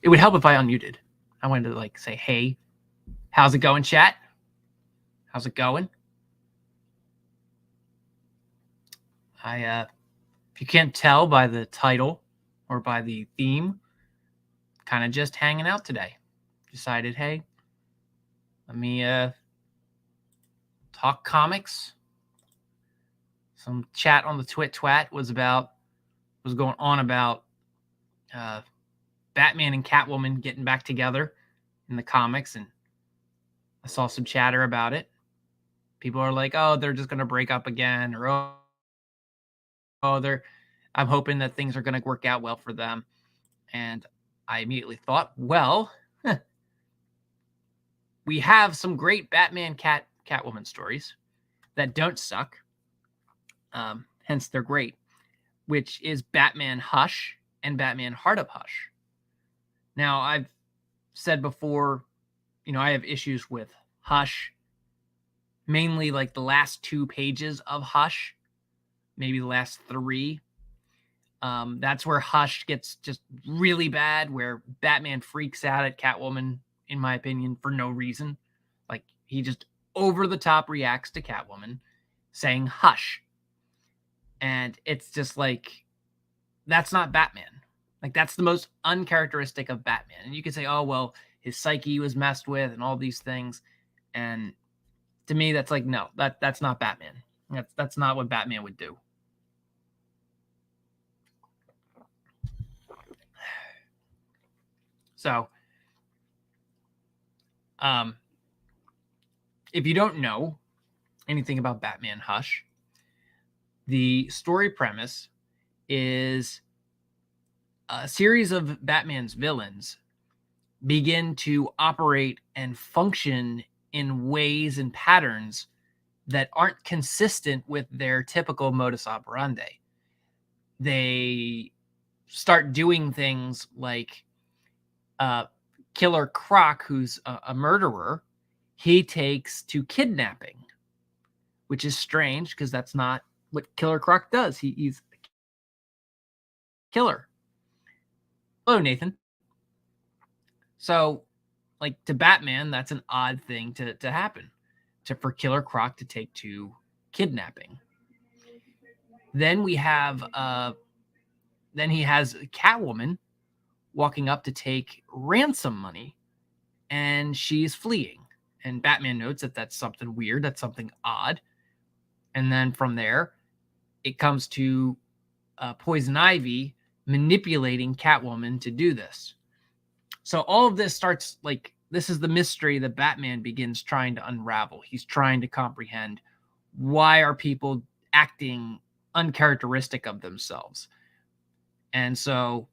It would help if I unmuted. I wanted to like say, hey, how's it going, chat? How's it going? If you can't tell by the title or by the theme, kind of just hanging out today. Decided, hey, let me talk comics. Some chat on the twat was going on about Batman and Catwoman getting back together in the comics, and I saw some chatter about it. People are like, oh, they're just going to break up again, or I'm hoping that things are going to work out well for them. And I immediately thought, well, we have some great Batman Catwoman stories that don't suck. Hence, they're great, which is Batman Hush and Batman Heart of Hush. Now, I've said before, I have issues with Hush, mainly like the last 2 pages of Hush, maybe the last 3. That's where Hush gets just really bad, where Batman freaks out at Catwoman, in my opinion, for no reason. Like, he just over the top reacts to Catwoman saying hush. And it's just like, that's not Batman. Like, that's the most uncharacteristic of Batman. And you could say, oh, well, his psyche was messed with and all these things. And to me, that's like, no, that's not Batman. That's not what Batman would do. So, if you don't know anything about Batman Hush, the story premise is a series of Batman's villains begin to operate and function in ways and patterns that aren't consistent with their typical modus operandi. They start doing things like Killer Croc, who's a murderer, he takes to kidnapping, which is strange because that's not what Killer Croc does. He's a killer. Hello, Nathan. So, like, to Batman, that's an odd thing to happen, for Killer Croc to take to kidnapping. Then we have then he has Catwoman walking up to take ransom money, and she's fleeing. And Batman notes that that's something weird, that's something odd. And then from there, it comes to Poison Ivy manipulating Catwoman to do this. So all of this starts like, this is the mystery that Batman begins trying to unravel. He's trying to comprehend, why are people acting uncharacteristic of themselves? And so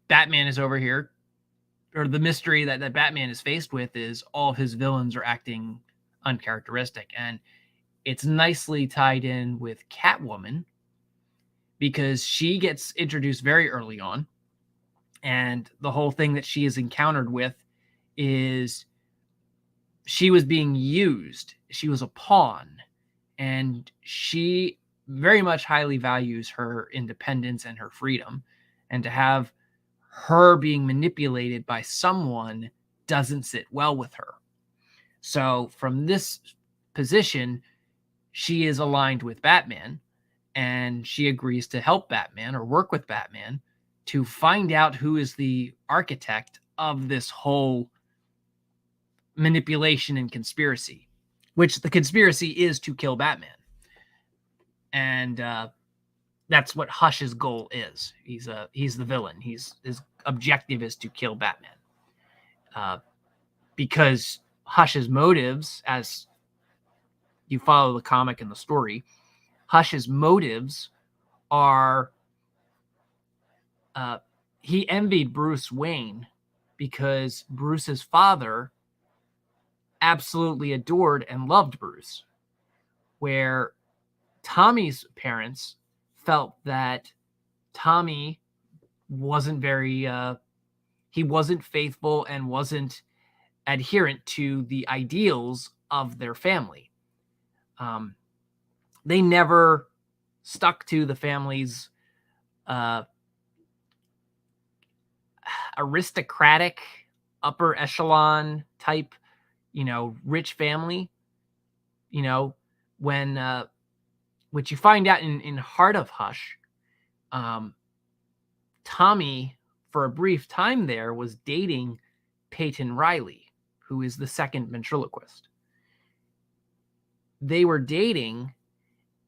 Batman is over here, or the mystery that Batman is faced with is all of his villains are acting uncharacteristic. And it's nicely tied in with Catwoman because she gets introduced very early on. And the whole thing that she is encountered with is she was being used. She was a pawn. And she very much highly values her independence and her freedom. And to have her being manipulated by someone doesn't sit well with her. So from this position, she is aligned with Batman, and she agrees to help Batman or work with Batman to find out who is the architect of this whole manipulation and conspiracy, which the conspiracy is to kill Batman. And that's what Hush's goal is. He's the villain. His objective is to kill Batman. Because Hush's motives, as you follow the comic and the story, Hush's motives are he envied Bruce Wayne because Bruce's father absolutely adored and loved Bruce, where Tommy's parents felt that Tommy wasn't very he wasn't faithful and wasn't adherent to the ideals of their family. They never stuck to the family's aristocratic, upper echelon type, rich family. When which you find out in Heart of Hush, Tommy, for a brief time there, was dating Peyton Riley, who is the second ventriloquist. They were dating,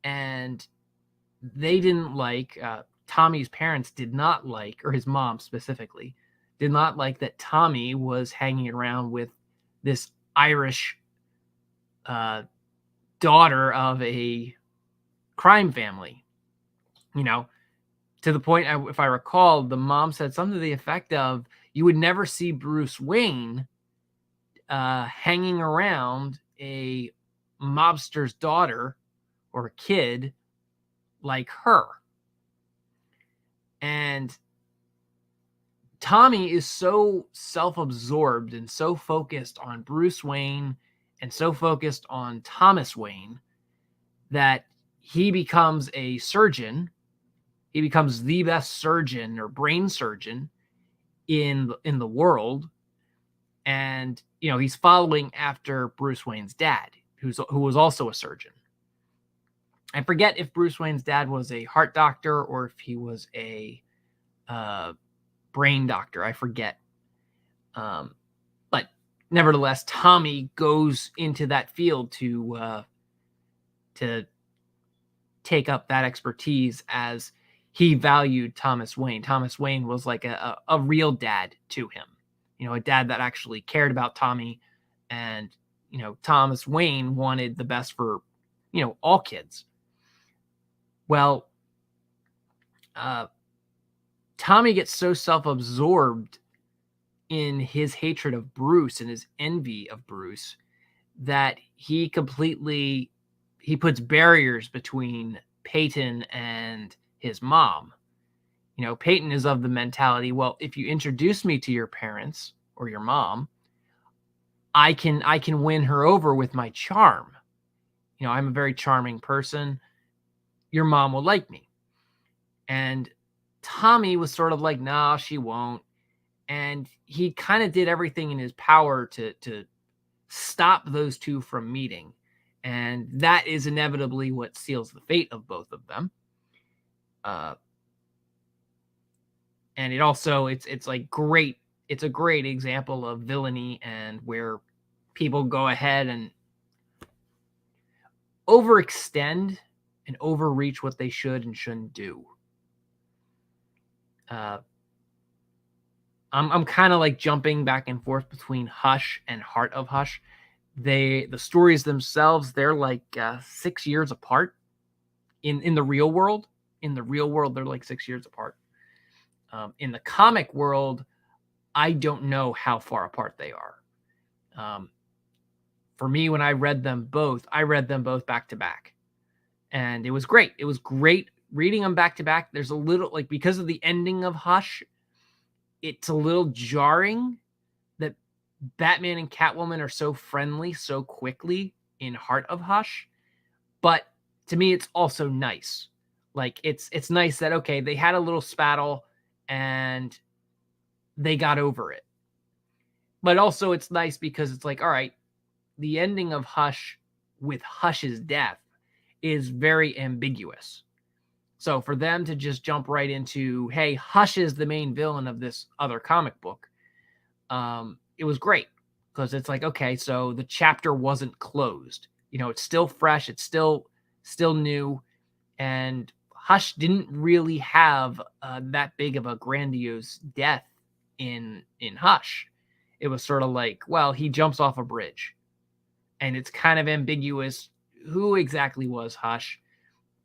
and they didn't like, Tommy's parents did not like, or his mom specifically, did not like that Tommy was hanging around with this Irish daughter of a crime family. To the point, if I recall, the mom said something to the effect of, you would never see Bruce Wayne hanging around a mobster's daughter or a kid like her. And Tommy is so self-absorbed and so focused on Bruce Wayne and so focused on Thomas Wayne that he becomes a surgeon. He becomes the best surgeon or brain surgeon in the world. And, he's following after Bruce Wayne's dad, who was also a surgeon. I forget if Bruce Wayne's dad was a heart doctor or if he was a brain doctor. I forget. But nevertheless, Tommy goes into that field to take up that expertise, as he valued Thomas Wayne. Thomas Wayne was like a real dad to him, a dad that actually cared about Tommy. And, Thomas Wayne wanted the best for, all kids. Well, Tommy gets so self-absorbed in his hatred of Bruce and his envy of Bruce that he puts barriers between Peyton and his mom. Peyton is of the mentality, well, if you introduce me to your parents or your mom, I can win her over with my charm. I'm a very charming person. Your mom will like me. And Tommy was sort of like, nah, she won't. And he kind of did everything in his power to stop those two from meeting. And that is inevitably what seals the fate of both of them. And it also, it's like great. It's a great example of villainy and where people go ahead and overextend and overreach what they should and shouldn't do. I'm kind of like jumping back and forth between Hush and Heart of Hush. The stories themselves, they're like 6 years apart in the real world. In the real world, they're like 6 years apart. In the comic world, I don't know how far apart they are. For me, when I read them both back to back. And it was great. It was great reading them back to back. There's a little, like, because of the ending of Hush, it's a little jarring that Batman and Catwoman are so friendly so quickly in Heart of Hush. But to me, it's also nice. Like, it's nice that, okay, they had a little spattle and they got over it. But also it's nice because it's like, all right, the ending of Hush with Hush's death is very ambiguous. So for them to just jump right into, hey, Hush is the main villain of this other comic book, it was great because it's like, okay, so the chapter wasn't closed. It's still fresh. It's still new. And Hush didn't really have that big of a grandiose death in Hush. It was sort of like, well, he jumps off a bridge. And it's kind of ambiguous who exactly was Hush.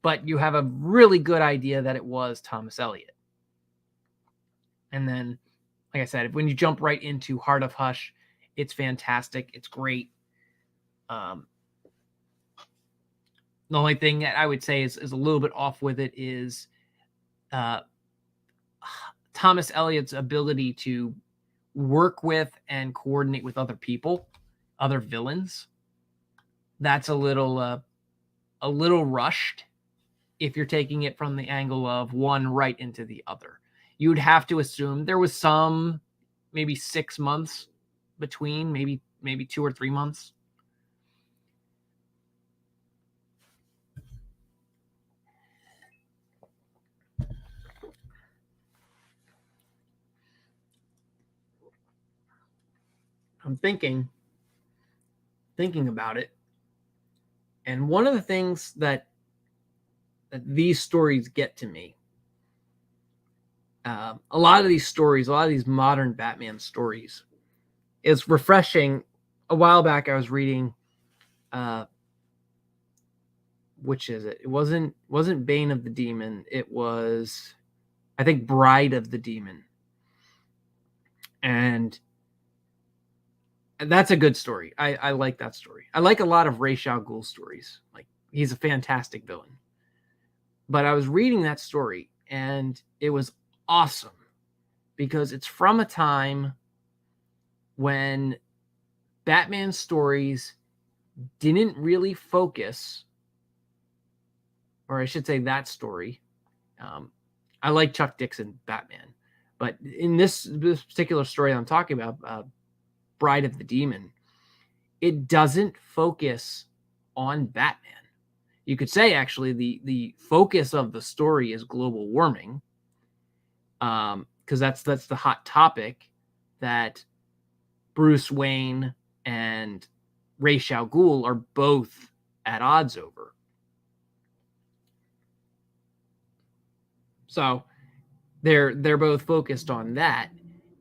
But you have a really good idea that it was Thomas Elliot. And then, like I said, when you jump right into Heart of Hush, it's fantastic. It's great. The only thing that I would say is a little bit off with it is Thomas Elliot's ability to work with and coordinate with other people, other villains. That's a little rushed if you're taking it from the angle of one right into the other. You'd have to assume there was some maybe 6 months between, maybe 2 or 3 months. I'm thinking about it. And one of the things that these stories get to me, a lot of these stories, a lot of these modern Batman stories, is refreshing. A while back, I was reading, which is it? It wasn't Bane of the Demon. It was, I think, Bride of the Demon, and that's a good story. I like that story. I like a lot of Ra's al Ghul stories. Like, he's a fantastic villain. But I was reading that story, and it was awesome because it's from a time when Batman stories didn't really focus, or I should say that story. I like Chuck Dixon Batman, but in this particular story I'm talking about, Bride of the Demon, it doesn't focus on Batman. You could say, actually, the focus of the story is global warming, because that's the hot topic that Bruce Wayne and Ra's al Ghul are both at odds over. So they're both focused on that,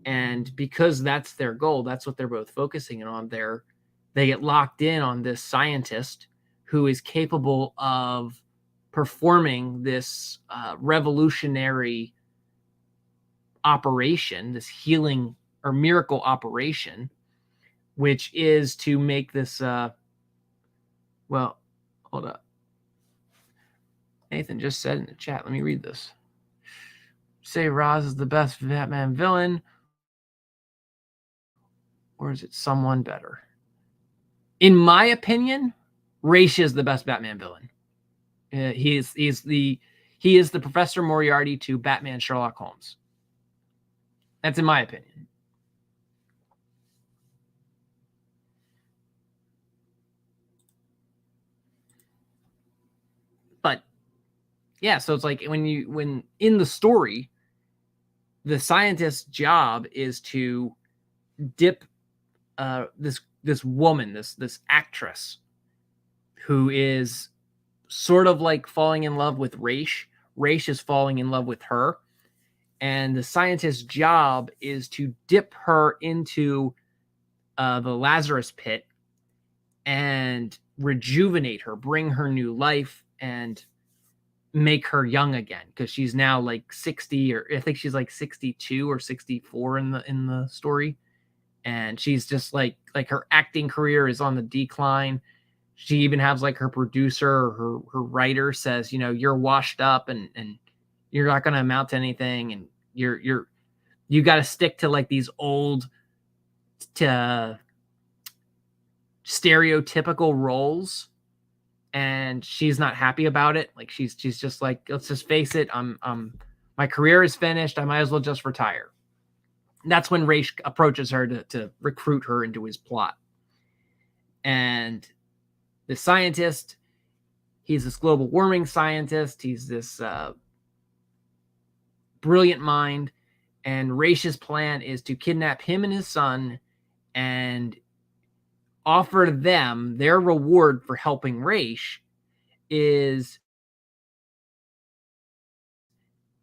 and because that's their goal, that's what they're both focusing on. They get locked in on this scientist who is capable of performing this revolutionary operation, this healing or miracle operation, which is to make this. Well, hold up. Nathan just said in the chat. Let me read this. Say Ra's is the best Batman villain, or is it someone better? In my opinion, Ra's is the best Batman villain. He is the Professor Moriarty to Batman Sherlock Holmes. That's in my opinion. But yeah, so it's like when in the story, the scientist's job is to dip this woman, this actress, who is sort of like falling in love with Ra's. Ra's is falling in love with her, and the scientist's job is to dip her into the Lazarus pit and rejuvenate her, bring her new life, and make her young again, because she's now like 60, or I think she's like 62 or 64 in the story, and she's just like her acting career is on the decline. She even has like her producer, her writer says, you're washed up and you're not going to amount to anything, and you got to stick to like these old stereotypical roles, and she's not happy about it. Like she's just like, let's just face it, my career is finished. I might as well just retire. And that's when Ra's approaches her to recruit her into his plot. And the scientist, he's this global warming scientist. He's this brilliant mind. And Ra's plan is to kidnap him and his son and offer them their reward for helping Ra's is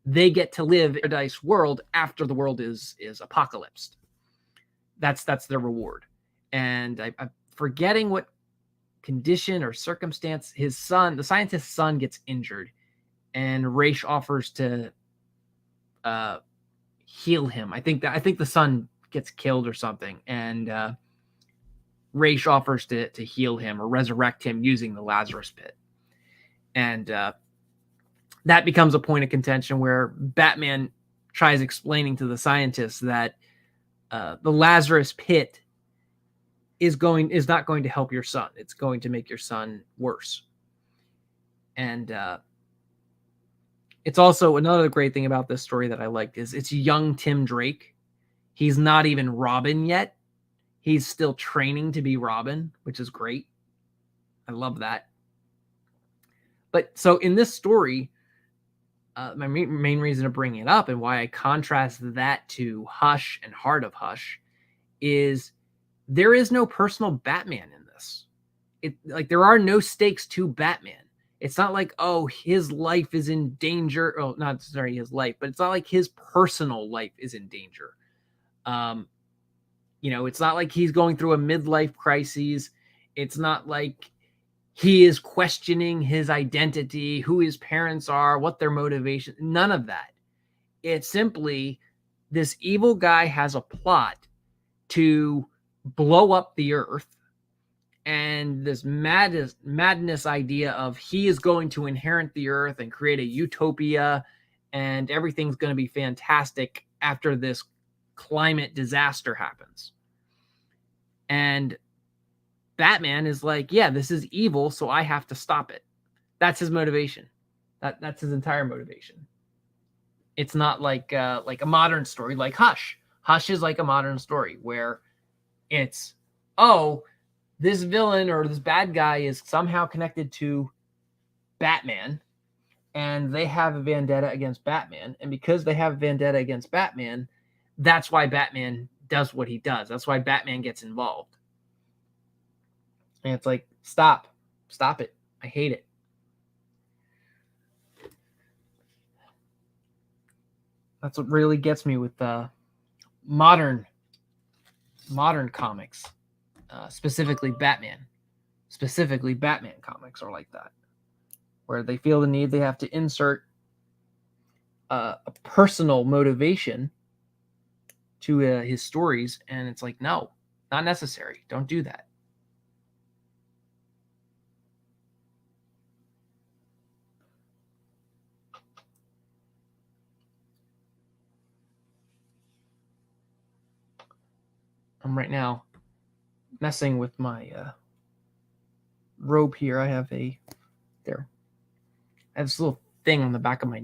they get to live in a paradise world after the world is apocalypsed. That's their reward. And I'm forgetting what condition or circumstance his son, the scientist's son, gets injured, and Ra's offers to heal him. I think the son gets killed or something, and Ra's offers to heal him or resurrect him using the Lazarus pit. And that becomes a point of contention where Batman tries explaining to the scientist that the Lazarus pit is not going to help your son. It's going to make your son worse. And it's also another great thing about this story that I liked is it's young Tim Drake. He's not even Robin yet. He's still training to be Robin, which is great. I love that. But so in this story, my main reason to bring it up and why I contrast that to Hush and Heart of Hush is there is no personal Batman in this. Like there are no stakes to Batman. It's not like, oh, his life is in danger. Oh, not necessarily his life, but it's not like his personal life is in danger. It's not like he's going through a midlife crisis. It's not like he is questioning his identity, who his parents are, what their motivation. None of that. It's simply this evil guy has a plot to blow up the earth, and this madness idea of he is going to inherit the earth and create a utopia, and everything's going to be fantastic after this climate disaster happens. And Batman is like, yeah, this is evil, so I have to stop it. That's his motivation. That's his entire motivation. It's not like a modern story like Hush. Hush is like a modern story where it's, oh, this villain or this bad guy is somehow connected to Batman, and they have a vendetta against Batman. And because they have a vendetta against Batman, that's why Batman does what he does. That's why Batman gets involved. And it's like, stop it. I hate it. That's what really gets me with modern comics, specifically Batman. Specifically, Batman comics are like that, where they feel the need they have to insert a personal motivation to his stories, and it's like, no, not necessary. Don't do that. I'm right now messing with my robe here. I have this little thing on the back of my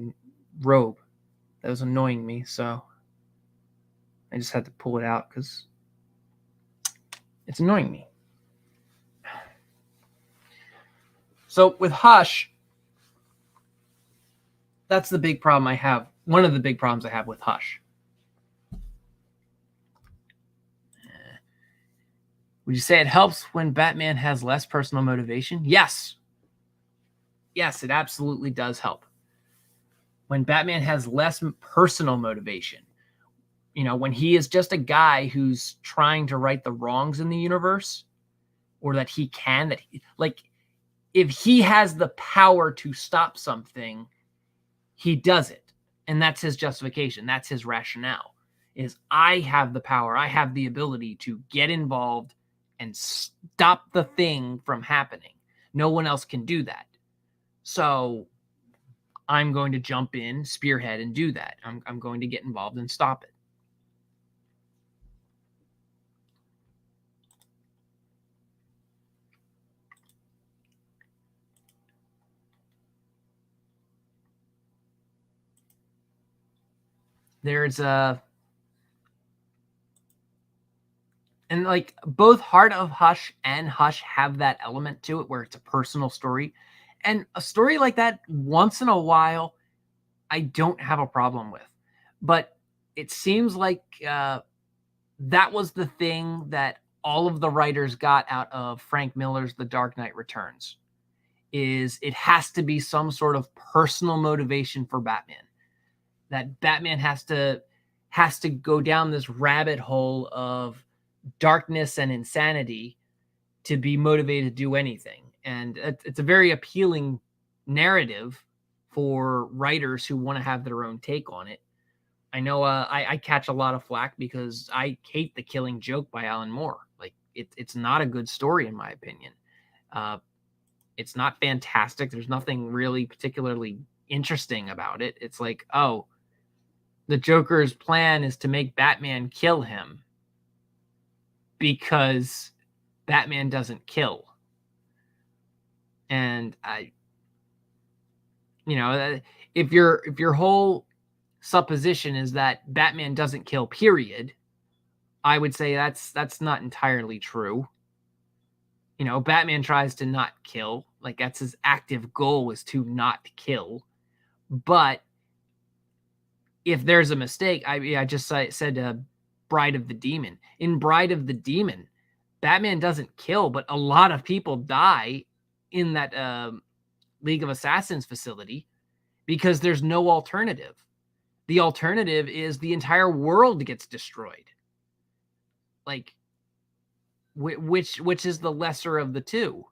robe that was annoying me, so I just had to pull it out because it's annoying me. So with Hush, that's the big problem I have. One of the big problems I have with Hush. Would you say it helps when Batman has less personal motivation? Yes. Yes, it absolutely does help. When Batman has less personal motivation, when he is just a guy who's trying to right the wrongs in the universe, or that he can, if he has the power to stop something, he does it. And that's his justification. That's his rationale, is I have the power. I have the ability to get involved and stop the thing from happening. No one else can do that. So I'm going to jump in, spearhead, and do that. I'm going to get involved and stop it. There's and like both Heart of Hush and Hush have that element to it where it's a personal story. And a story like that, once in a while, I don't have a problem with. But it seems like that was the thing that all of the writers got out of Frank Miller's The Dark Knight Returns, is it has to be some sort of personal motivation for Batman. That Batman has to go down this rabbit hole of darkness and insanity to be motivated to do anything. And it's a very appealing narrative for writers who want to have their own take on it. I know I catch a lot of flack because I hate The Killing Joke by Alan Moore. Like it's not a good story in my opinion. It's not fantastic. There's nothing really particularly interesting about it. It's like, oh, the Joker's plan is to make Batman kill him because Batman doesn't kill. And if your whole supposition is that Batman doesn't kill, period, I would say that's not entirely true. You know, Batman tries to not kill. Like, that's his active goal, is to not kill. But if there's a mistake, I just said Bride of the Demon. In Bride of the Demon, Batman doesn't kill, but a lot of people die in that League of Assassins facility because there's no alternative. The alternative is the entire world gets destroyed. Like, which is the lesser of the two?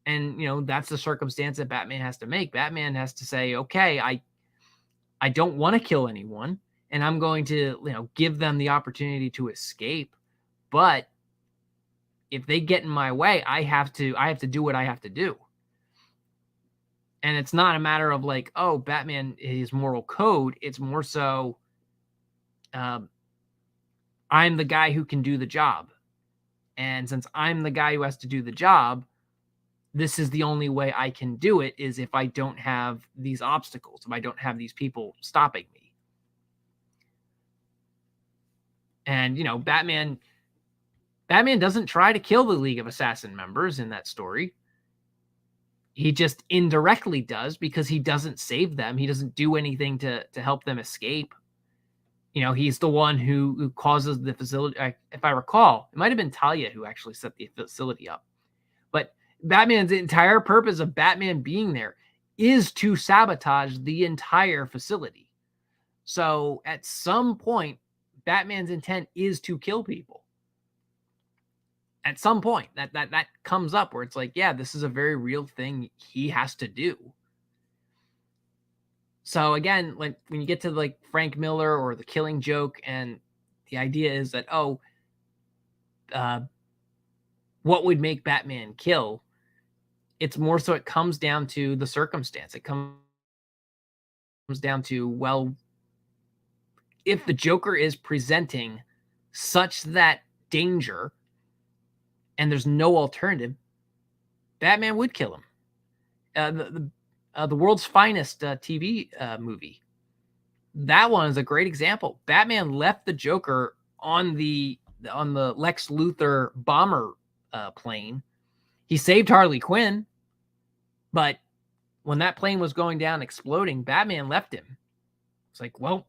And, you know, that's the circumstance that Batman has to make. Batman has to say, okay, I don't want to kill anyone, and I'm going to, you know, give them the opportunity to escape. But if they get in my way, I have to do what I have to do. And it's not a matter of like, oh, Batman, his moral code. It's more so, I'm the guy who can do the job. And since I'm the guy who has to do the job, this is the only way I can do it, is if I don't have these obstacles, if I don't have these people stopping me. And, you know, Batman doesn't try to kill the League of Assassin members in that story. He just indirectly does, because he doesn't save them. He doesn't do anything to help them escape. You know, he's the one who causes the facility. If I recall, it might have been Talia who actually set the facility up. But Batman's entire purpose of Batman being there is to sabotage the entire facility. So at some point, Batman's intent is to kill people. At some point, that comes up where it's like, yeah, this is a very real thing he has to do. So again, like when you get to like Frank Miller or The Killing Joke, and the idea is that, what would make Batman kill? It's more so it comes down to the circumstance. It comes down to, well, if the Joker is presenting such that danger and there's no alternative, Batman would kill him. The World's Finest TV movie, that one is a great example. Batman left the Joker on the Lex Luthor bomber plane. He saved Harley Quinn, but when that plane was going down, exploding, Batman left him. It's like, well,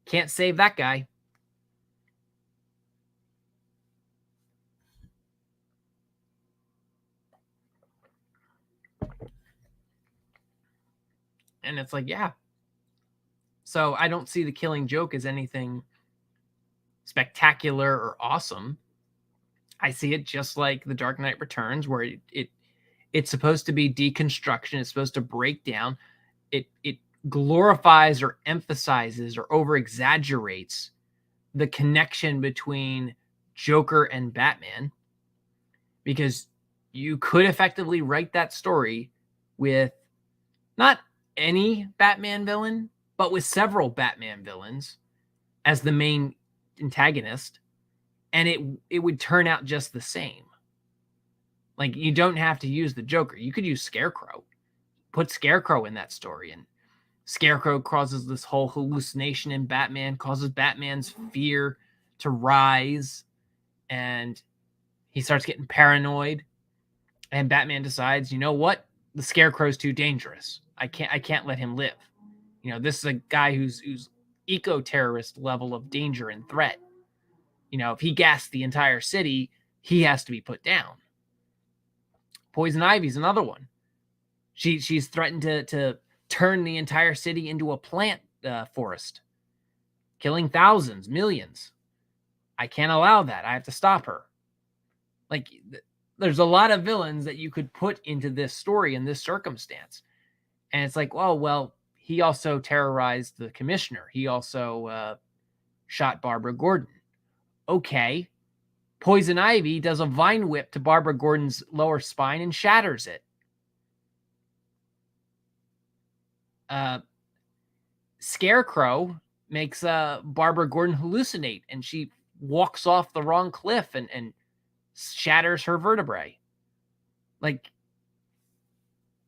can't save that guy. And it's like, yeah. So I don't see The Killing Joke as anything spectacular or awesome. I see it just like The Dark Knight Returns, where it's supposed to be deconstruction. It's supposed to break down. It glorifies or emphasizes or over exaggerates the connection between Joker and Batman, because you could effectively write that story with not any Batman villain, but with several Batman villains as the main antagonist, and it would turn out just the same. Like, you don't have to use the Joker. You could use Scarecrow. Put Scarecrow in that story, and Scarecrow causes this whole hallucination in Batman, causes Batman's fear to rise, and he starts getting paranoid, and Batman decides, you know what? The Scarecrow's too dangerous. I can't let him live. You know, this is a guy who's eco-terrorist level of danger and threat. You know, if he gassed the entire city, he has to be put down. Poison Ivy's another one. She's threatened to turn the entire city into a plant forest, killing thousands, millions. I can't allow that. I have to stop her. Like, there's a lot of villains that you could put into this story in this circumstance. And it's like, well, he also terrorized the commissioner. He also shot Barbara Gordon. Okay. Poison Ivy does a vine whip to Barbara Gordon's lower spine and shatters it. Scarecrow makes Barbara Gordon hallucinate, and she walks off the wrong cliff and shatters her vertebrae. Like,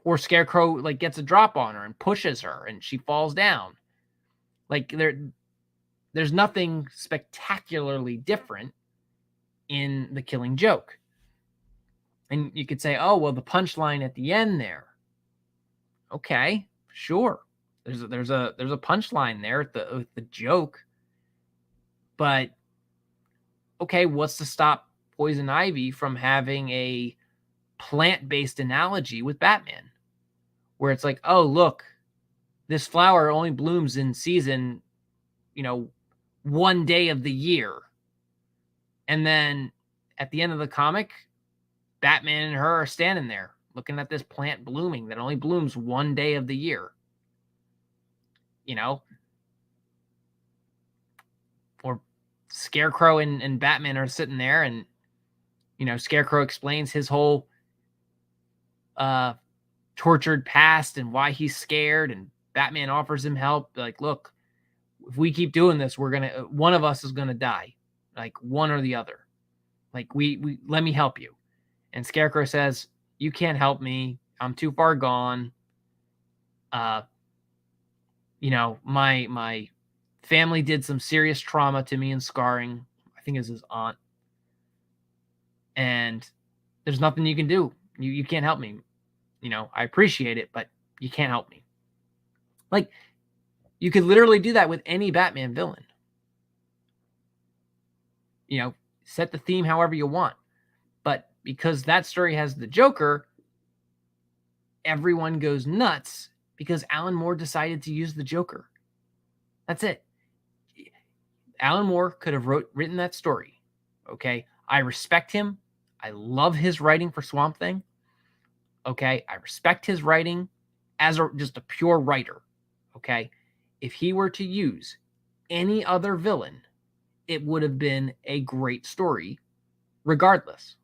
or Scarecrow like gets a drop on her and pushes her and she falls down. Like, there's nothing spectacularly different in The Killing Joke. And you could say, oh, well, the punchline at the end there. Okay, sure. There's a punchline there at the joke. But okay, what's to stop Poison Ivy from having a plant-based analogy with Batman? Where it's like, oh, look, this flower only blooms in season, 1 day of the year. And then at the end of the comic, Batman and her are standing there looking at this plant blooming that only blooms 1 day of the year. Or Scarecrow and Batman are sitting there, and Scarecrow explains his whole tortured past and why he's scared, and Batman offers him help. Like, look, if we keep doing this, one of us is gonna die, like one or the other. Like, we let me help you. And Scarecrow says, you can't help me. I'm too far gone. My family did some serious trauma to me and scarring. I think it's his aunt. And there's nothing you can do. You can't help me. I appreciate it, but you can't help me. Like, you could literally do that with any Batman villain. Set the theme however you want. But because that story has the Joker, everyone goes nuts because Alan Moore decided to use the Joker. That's it. Alan Moore could have written that story. Okay. I respect him. I love his writing for Swamp Thing. Okay. I respect his writing as just a pure writer. Okay. If he were to use any other villain, it would have been a great story regardless.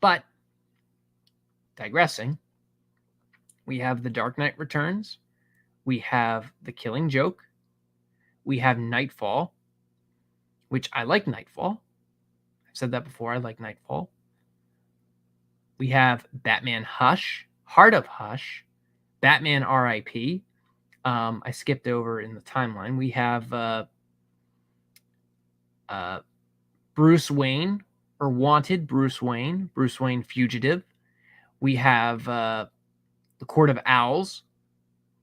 But digressing, we have The Dark Knight Returns. We have The Killing Joke. We have Nightfall, which I like Nightfall. I've said that before. I like Nightfall. We have Batman Hush, Heart of Hush, Batman R.I.P. I skipped over in the timeline. We have Bruce Wayne, or Wanted Bruce Wayne Fugitive. We have The Court of Owls.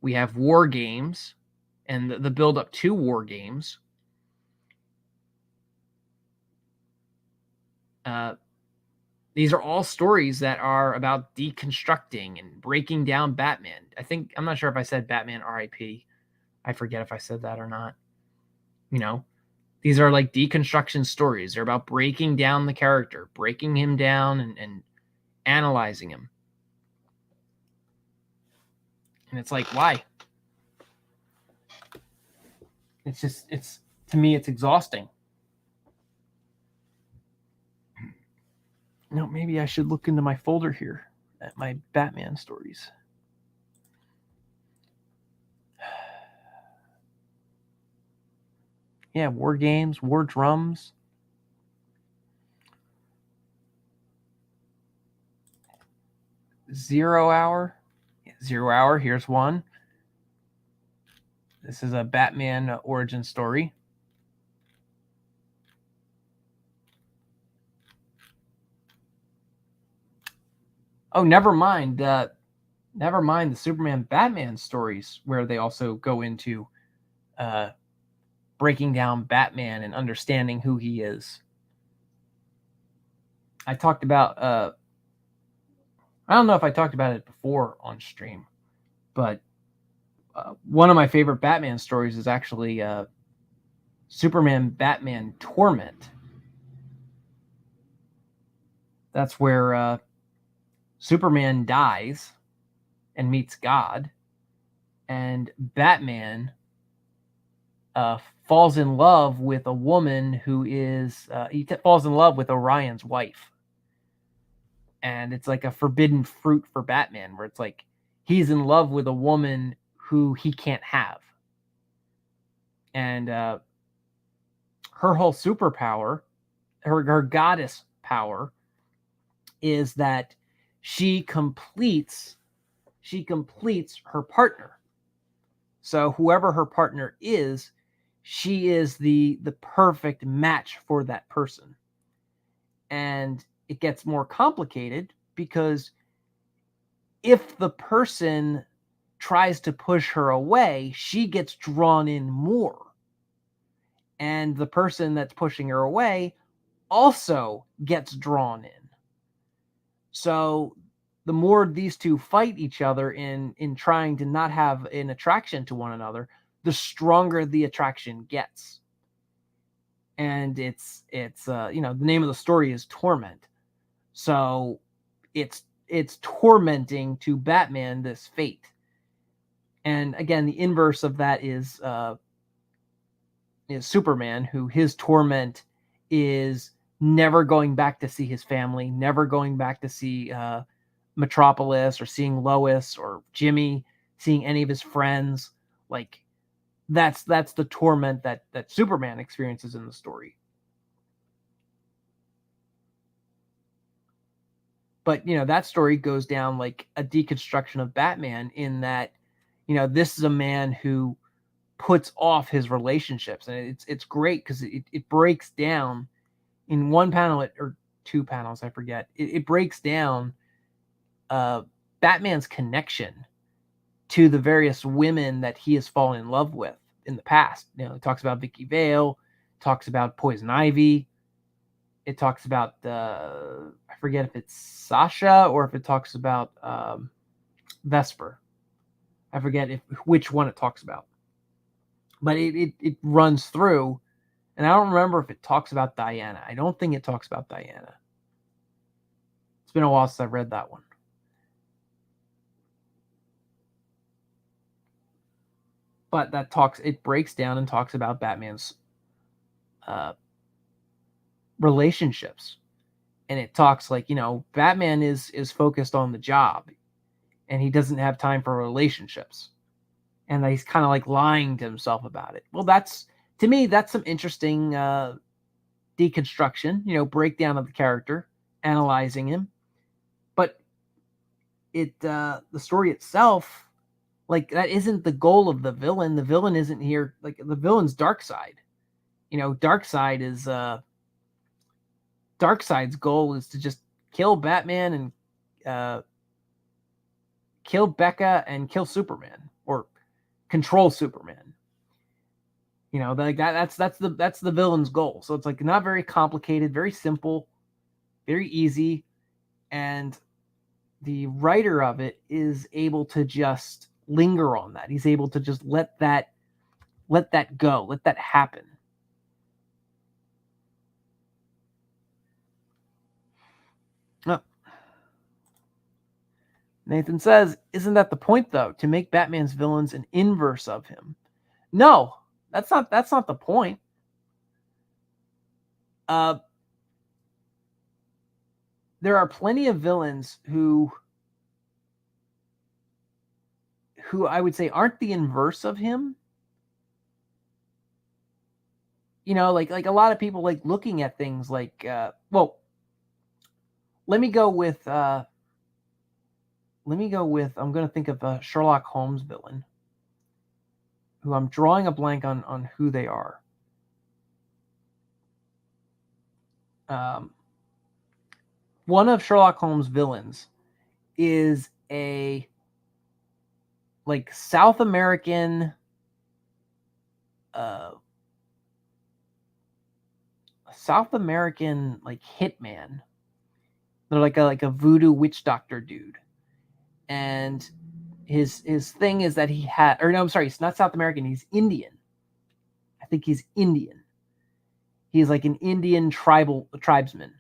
We have War Games and the build-up to War Games. These are all stories that are about deconstructing and breaking down Batman. I'm not sure if I said Batman R.I.P. I forget if I said that or not. These are like deconstruction stories. They're about breaking down the character, breaking him down and analyzing him. And it's like, why? To me, it's exhausting. Maybe I should look into my folder here at my Batman stories. Yeah, War Games, War Drums. Zero Hour. Zero Hour, here's one. This is a Batman origin story. Oh, never mind the Superman Batman stories, where they also go into breaking down Batman and understanding who he is. I talked about I don't know if I talked about it before on stream, but one of my favorite Batman stories is actually Superman Batman Torment. That's where Superman dies and meets God, and Batman falls in love with a woman who is falls in love with Orion's wife. And it's like a forbidden fruit for Batman, where it's like he's in love with a woman who he can't have. And her whole superpower, her goddess power, is that she completes her partner. So whoever her partner is, she is the perfect match for that person. And it gets more complicated because if the person tries to push her away, she gets drawn in more. And the person that's pushing her away also gets drawn in. So the more these two fight each other in trying to not have an attraction to one another, the stronger the attraction gets. And it's the name of the story is Torment. So it's tormenting to Batman, this fate. And again, the inverse of that is Superman, who his torment is never going back to see his family, never going back to see Metropolis, or seeing Lois or Jimmy, seeing any of his friends. Like that's the torment that Superman experiences in the story. But that story goes down like a deconstruction of Batman, in that this is a man who puts off his relationships, and it's great because it breaks down in one panel, or two panels, I forget. It breaks down Batman's connection to the various women that he has fallen in love with in the past. It talks about Vicky Vale, talks about Poison Ivy. It talks about I forget if it's Sasha or if it talks about Vesper. I forget which one it talks about. But it runs through, and I don't remember if it talks about Diana. I don't think it talks about Diana. It's been a while since I've read that one. But it breaks down and talks about Batman's relationships. And it talks like, Batman is focused on the job, and he doesn't have time for relationships. And he's kind of like lying to himself about it. Well, to me, that's some interesting deconstruction, breakdown of the character, analyzing him. But the story itself, like, that isn't the goal of the villain. The villain isn't here. Like, the villain's Darkseid. Darkseid's goal is to just kill Batman and kill Becca and kill Superman, or control Superman. Like that's the villain's goal. So it's like not very complicated, very simple, very easy, and the writer of it is able to just linger on that. He's able to just let that go, let that happen. Oh. Nathan says, isn't that the point, though, to make Batman's villains an inverse of him? No, that's not the point. There are plenty of villains who I would say aren't the inverse of him. Like a lot of people like looking at things like, let me go with, I'm going to think of a Sherlock Holmes villain, who I'm drawing a blank on who they are. One of Sherlock Holmes' villains is a like South American like hitman. They're like a voodoo witch doctor dude. And his thing is that he's not South American, he's Indian. I think he's Indian. He's like an Indian tribesman.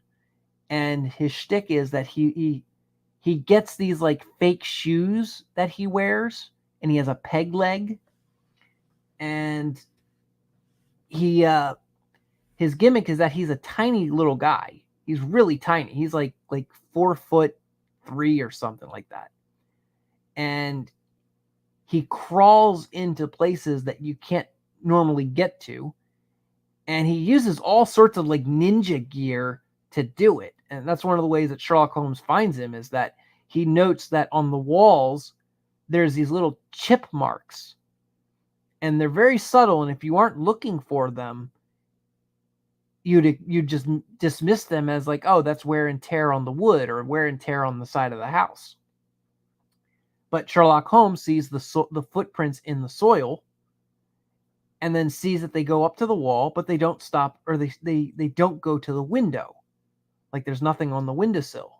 And his shtick is that he gets these like fake shoes that he wears, and he has a peg leg. And his gimmick is that he's a tiny little guy. He's really tiny. He's like 4'3" or something like that. And he crawls into places that you can't normally get to. And he uses all sorts of like ninja gear to do it. And that's one of the ways that Sherlock Holmes finds him, is that he notes that on the walls, there's these little chip marks. and they're very subtle. And if you aren't looking for them, you'd just dismiss them as like, oh, that's wear and tear on the wood or wear and tear on the side of the house. But Sherlock Holmes sees the footprints in the soil, and then sees that they go up to the wall, but they don't stop, or they don't go to the window. Like there's nothing on the windowsill,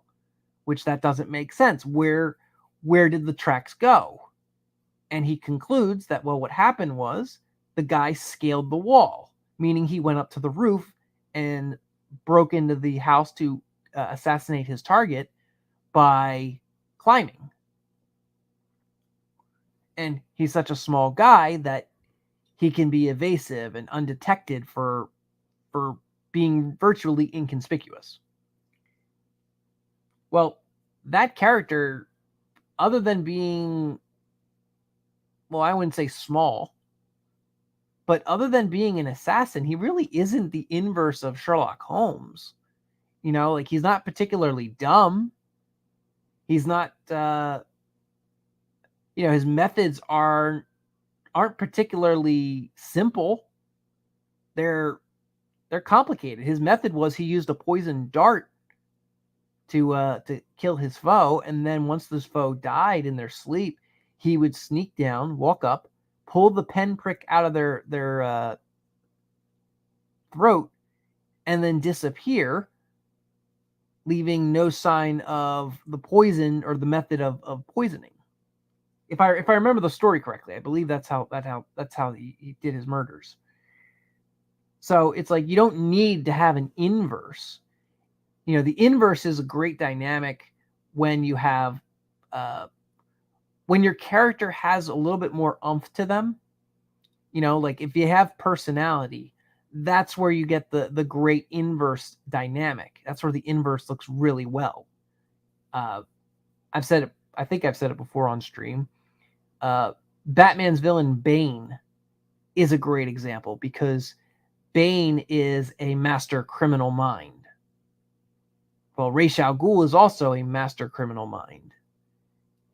which that doesn't make sense. Where did the tracks go? And he concludes that, well, what happened was the guy scaled the wall, meaning he went up to the roof and broke into the house to assassinate his target by climbing. And he's such a small guy that he can be evasive and undetected for being virtually inconspicuous. Well, that character, other than being, well, I wouldn't say small, but other than being an assassin, he really isn't the inverse of Sherlock Holmes. Like he's not particularly dumb. He's not, his methods aren't particularly simple. They're complicated. His method was he used a poison dart to kill his foe, and then once this foe died in their sleep, he would sneak down, walk up, pull the pen prick out of their throat, and then disappear, leaving no sign of the poison or the method of poisoning. If I remember the story correctly, I believe that's how he did his murders. So it's like you don't need to have an inverse. The inverse is a great dynamic when you have when your character has a little bit more oomph to them. Like if you have personality, that's where you get the great inverse dynamic. That's where the inverse looks really well. I've said it. I think I've said it before on stream. Batman's villain Bane is a great example because Bane is a master criminal mind. Well, Ra's al Ghul is also a master criminal mind.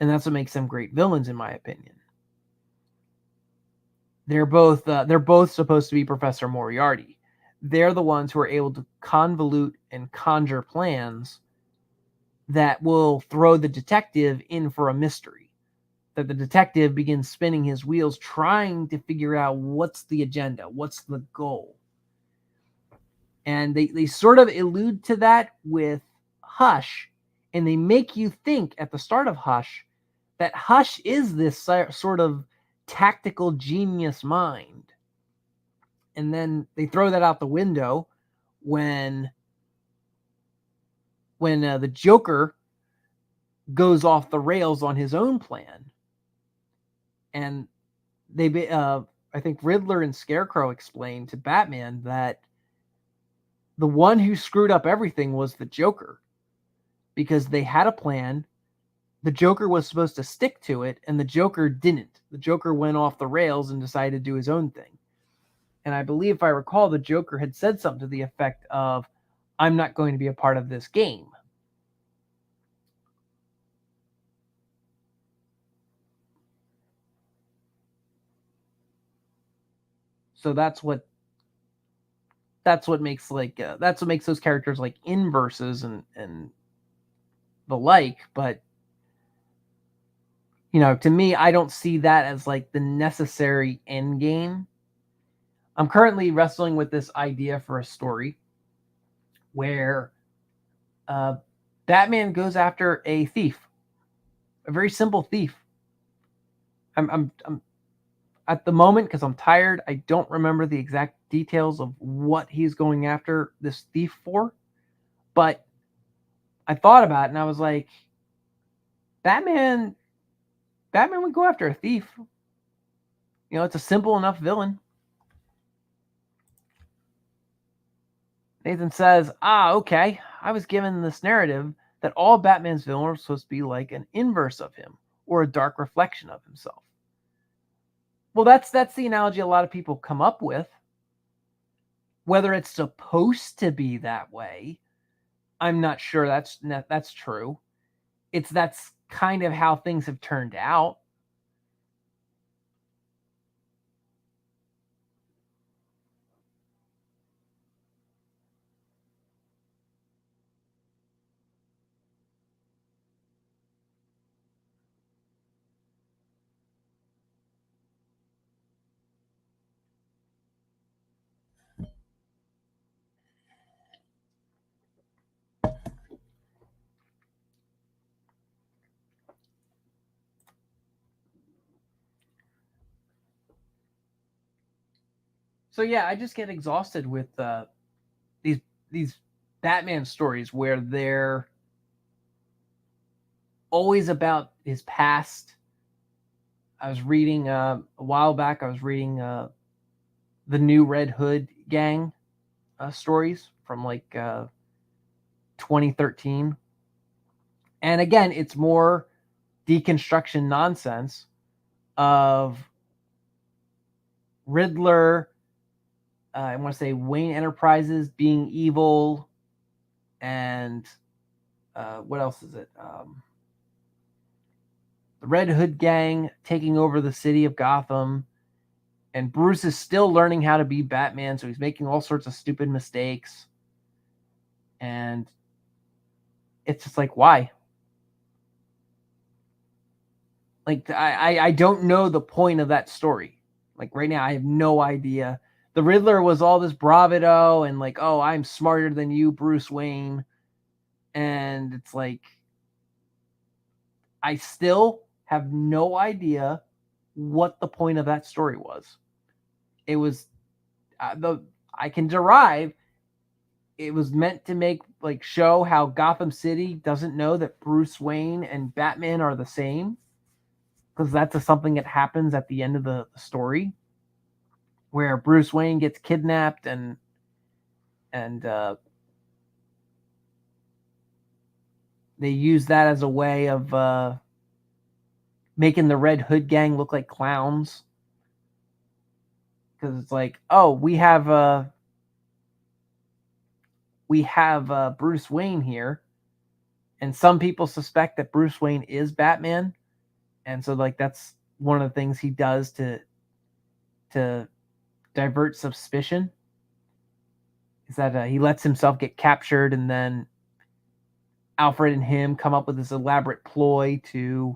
And that's what makes them great villains, in my opinion. They're both supposed to be Professor Moriarty. They're the ones who are able to convolute and conjure plans that will throw the detective in for a mystery. That the detective begins spinning his wheels trying to figure out what's the agenda, what's the goal. And they sort of allude to that with Hush, and they make you think at the start of Hush that Hush is this sort of tactical genius mind. And then they throw that out the window when the Joker goes off the rails on his own plan. And I think Riddler and Scarecrow explained to Batman that the one who screwed up everything was the Joker, because they had a plan. The Joker was supposed to stick to it, and the Joker didn't. The Joker went off the rails and decided to do his own thing. And I believe, if I recall, the Joker had said something to the effect of, "I'm not going to be a part of this game." So that's what makes those characters like inverses and the like. But to me, I don't see that as like the necessary end game. I'm currently wrestling with this idea for a story where Batman goes after a thief, a very simple thief. I'm at the moment, because I'm tired, I don't remember the exact details of what he's going after this thief for, but I thought about it and I was like, Batman would go after a thief. It's a simple enough villain. Nathan says, okay, I was given this narrative that all Batman's villains were supposed to be like an inverse of him or a dark reflection of himself. Well, that's the analogy a lot of people come up with. Whether it's supposed to be that way, I'm not sure that's true. That's kind of how things have turned out. So yeah, I just get exhausted with these Batman stories where they're always about his past. I was reading a while back. I was reading the new Red Hood gang stories from like 2013, and again, it's more deconstruction nonsense of Riddler. I want to say Wayne Enterprises being evil, and what else is it? The Red Hood gang taking over the city of Gotham, and Bruce is still learning how to be Batman, so he's making all sorts of stupid mistakes. And it's just like, why? Like, I don't know the point of that story. Like, right now, I have no idea. The Riddler was all this bravado and like, oh, I'm smarter than you, Bruce Wayne. And it's like, I still have no idea what the point of that story was. It was I can derive it was meant to make like show how Gotham City doesn't know that Bruce Wayne and Batman are the same, because that's something that happens at the end of the story where Bruce Wayne gets kidnapped and they use that as a way of making the Red Hood gang look like clowns, because it's like, oh, we have Bruce Wayne here, and some people suspect that Bruce Wayne is Batman, and so like that's one of the things he does to divert suspicion, is that he lets himself get captured, and then Alfred and him come up with this elaborate ploy to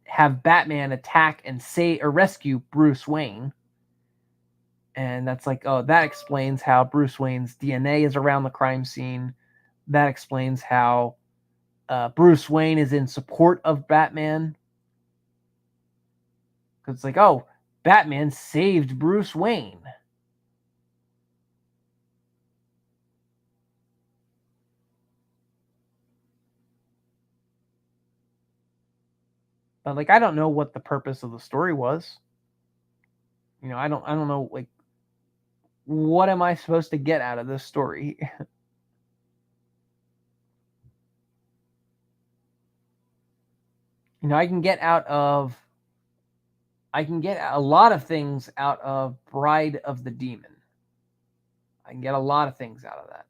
have Batman attack and rescue Bruce Wayne. And that's like, oh, that explains how Bruce Wayne's DNA is around the crime scene. That explains how Bruce Wayne is in support of Batman. Because it's like, oh, Batman saved Bruce Wayne. But like, I don't know what the purpose of the story was. You know, I don't know, like, what am I supposed to get out of this story? You know, I can get a lot of things out of Bride of the Demon. I can get a lot of things out of that.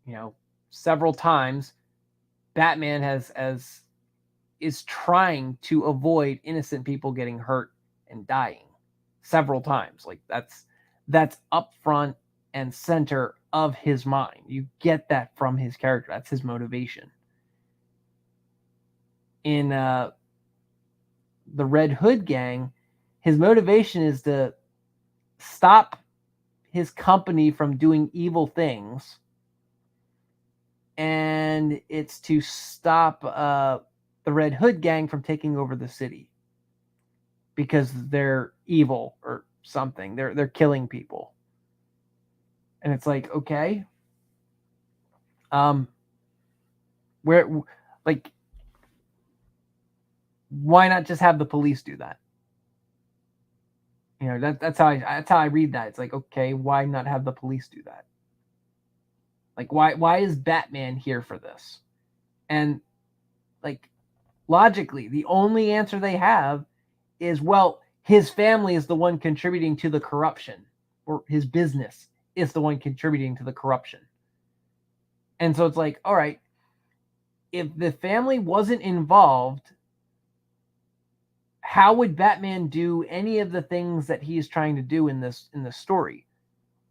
You know, several times Batman is trying to avoid innocent people getting hurt and dying several times. Like that's up front and center of his mind. You get that from his character. That's his motivation. In the Red Hood gang, his motivation is to stop his company from doing evil things, and it's to stop the Red Hood gang from taking over the city because they're evil or something. They're killing people. And it's like, okay, where, like, why not just have the police do that? You know, that's how I read that. It's like, okay, why not have the police do that? Like, why is Batman here for this? And like, logically, the only answer they have is, well, his family is the one contributing to the corruption, or his business is the one contributing to the corruption. And so it's like, all right, if the family wasn't involved, how would Batman do any of the things that he's trying to do in this story?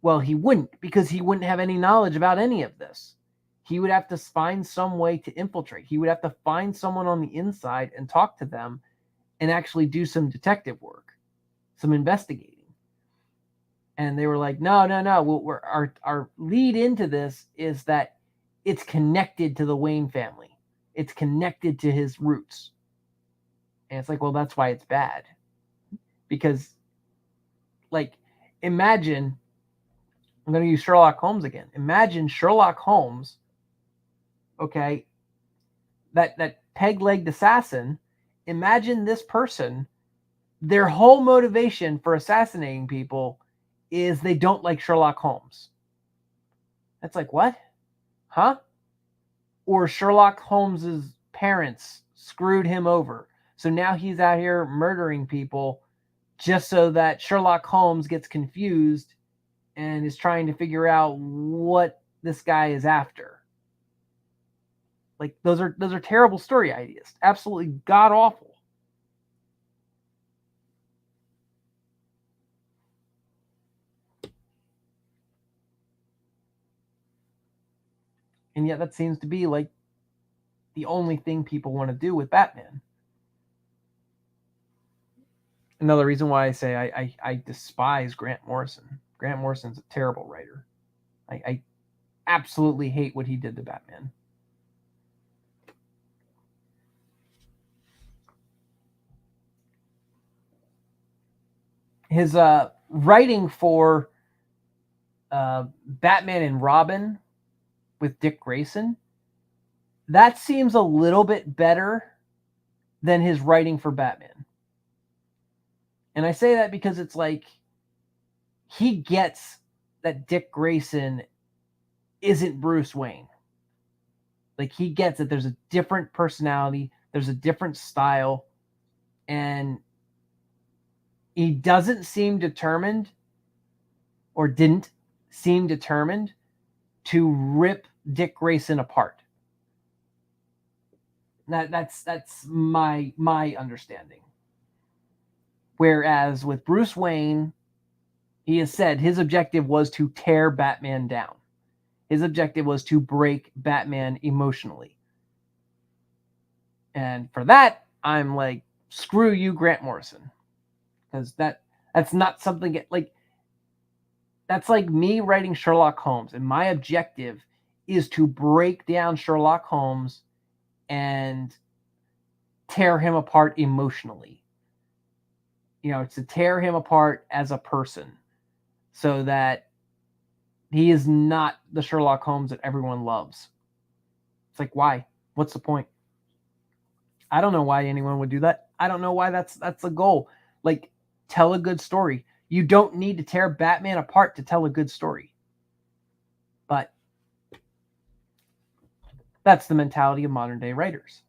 Well, he wouldn't, because he wouldn't have any knowledge about any of this. He would have to find some way to infiltrate. He would have to find someone on the inside and talk to them and actually do some detective work, some investigating. And they were like, no. Our lead into this is that it's connected to the Wayne family. It's connected to his roots. And it's like, well, that's why it's bad. Because Like, imagine, I'm going to use Sherlock Holmes again. Imagine Sherlock Holmes, okay, that peg-legged assassin. Imagine this person, their whole motivation for assassinating people is they don't like Sherlock Holmes. That's like, what? Huh? Or Sherlock Holmes's parents screwed him over. So now he's out here murdering people just so that Sherlock Holmes gets confused and is trying to figure out what this guy is after. Like, those are terrible story ideas. Absolutely god awful. And yet that seems to be like the only thing people want to do with Batman. Another reason why I say I despise Grant Morrison. Grant Morrison's a terrible writer. I absolutely hate what he did to Batman. His writing for Batman and Robin with Dick Grayson, that seems a little bit better than his writing for Batman. And I say that because it's like, he gets that Dick Grayson isn't Bruce Wayne. Like, he gets that there's a different personality, there's a different style, and he doesn't seem determined, or didn't seem determined, to rip Dick Grayson apart. That's my understanding. Whereas with Bruce Wayne, he has said his objective was to tear Batman down. His objective was to break Batman emotionally. And for that, I'm like, screw you, Grant Morrison. Because that's not something like, that's like me writing Sherlock Holmes, and my objective is to break down Sherlock Holmes and tear him apart emotionally. It's to tear him apart as a person so that he is not the Sherlock Holmes that everyone loves. It's like, why? What's the point? I don't know why anyone would do that. I don't know why that's the goal. Like, tell a good story. You don't need to tear Batman apart to tell a good story. But that's the mentality of modern day writers.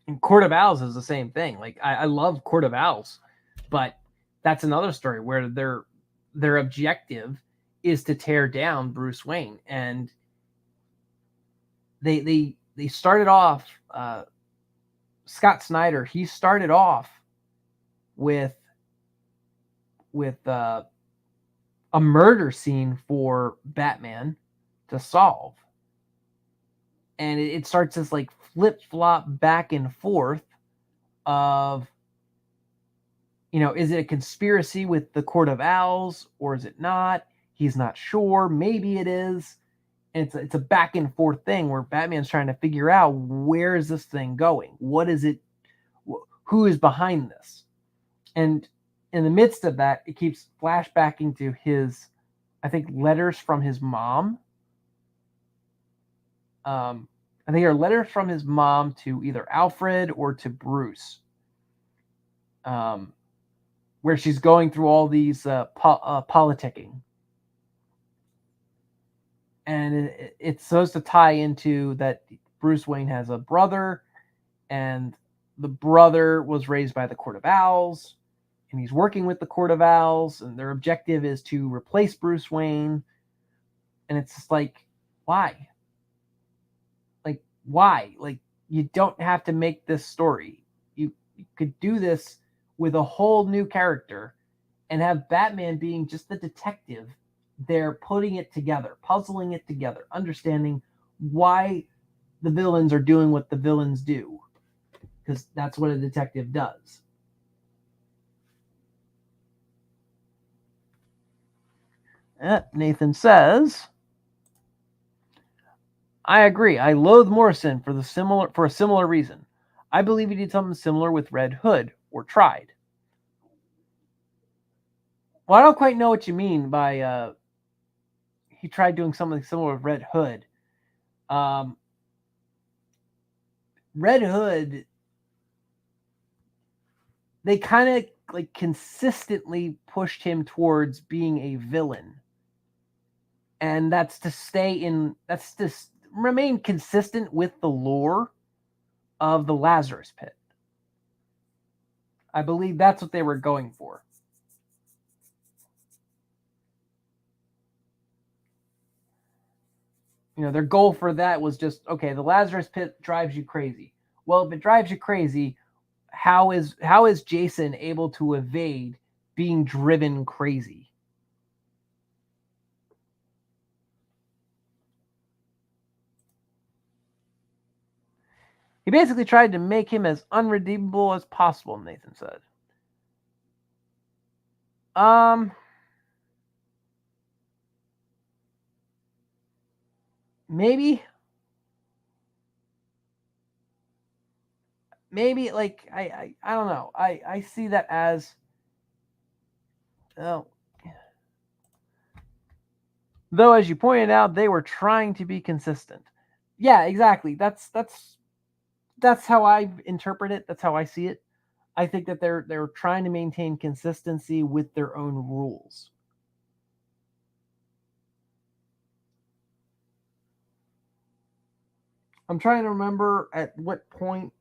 And Court of Owls is the same thing. Like, I love Court of Owls, but that's another story where their objective is to tear down Bruce Wayne. And they started off, Scott Snyder, he started off with a murder scene for Batman to solve. And it starts this like flip-flop back and forth of, is it a conspiracy with the Court of Owls or is it not? He's not sure. Maybe it is. And it's a back and forth thing where Batman's trying to figure out, where is this thing going? What is it? Who is behind this? And in the midst of that, it keeps flashbacking to his, I think, letters from his mom. I think they're letters from his mom to either Alfred or to Bruce, where she's going through all these politicking. And it's supposed to tie into that Bruce Wayne has a brother, and the brother was raised by the Court of Owls, and he's working with the Court of Owls, and their objective is to replace Bruce Wayne. And it's just like, why? Like, why? Like, you don't have to make this story. You could do this with a whole new character and have Batman being just the detective. They're putting it together, puzzling it together, understanding why the villains are doing what the villains do, because that's what a detective does. Nathan says, I agree. I loathe Morrison for a similar reason. I believe he did something similar with Red Hood, or tried. Well, I don't quite know what you mean by he tried doing something similar with Red Hood. Red Hood, they kind of like consistently pushed him towards being a villain. And that's to remain consistent with the lore of the Lazarus Pit. I believe that's what they were going for. Their goal for that was just, okay, the Lazarus Pit drives you crazy. Well, if it drives you crazy, how is Jason able to evade being driven crazy? He basically tried to make him as unredeemable as possible, Nathan said. Maybe like I don't know. I see that as though, as you pointed out, they were trying to be consistent. Yeah, exactly. That's how I interpret it. That's how I see it. I think that they're trying to maintain consistency with their own rules. I'm trying to remember at what point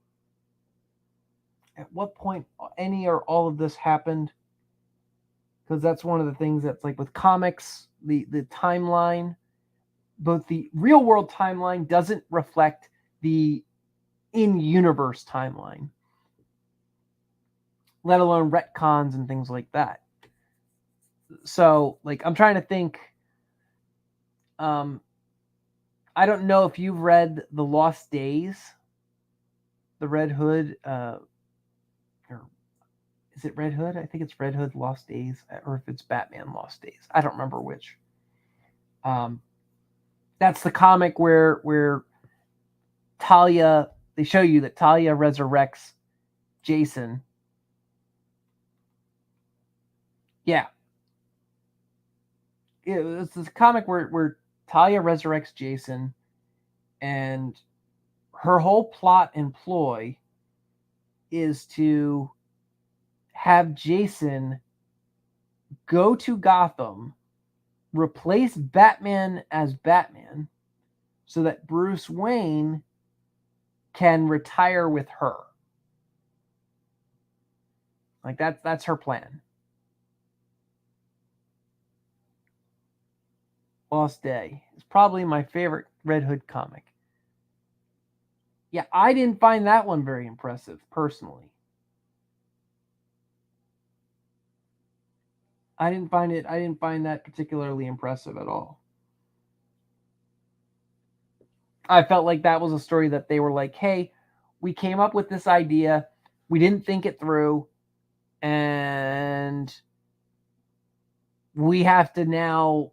any or all of this happened, because that's one of the things that's like with comics, the timeline, both the real world timeline doesn't reflect the in-universe timeline, let alone retcons and things like that. So, like, I'm trying to think. I don't know if you've read The Lost Days, the Red Hood, or is it Red Hood? I think it's Red Hood Lost Days, or if it's Batman Lost Days. I don't remember which. That's the comic where Talia, they show you that Talia resurrects Jason. Yeah. It's this comic where Talia resurrects Jason, and her whole plot and ploy is to have Jason go to Gotham, replace Batman as Batman, so that Bruce Wayne can retire with her. Like that's her plan. Lost Day is probably my favorite Red Hood comic. Yeah, I didn't find that one very impressive personally. I didn't find that particularly impressive at all. I felt like that was a story that they were like, hey, we came up with this idea, we didn't think it through, and we have to now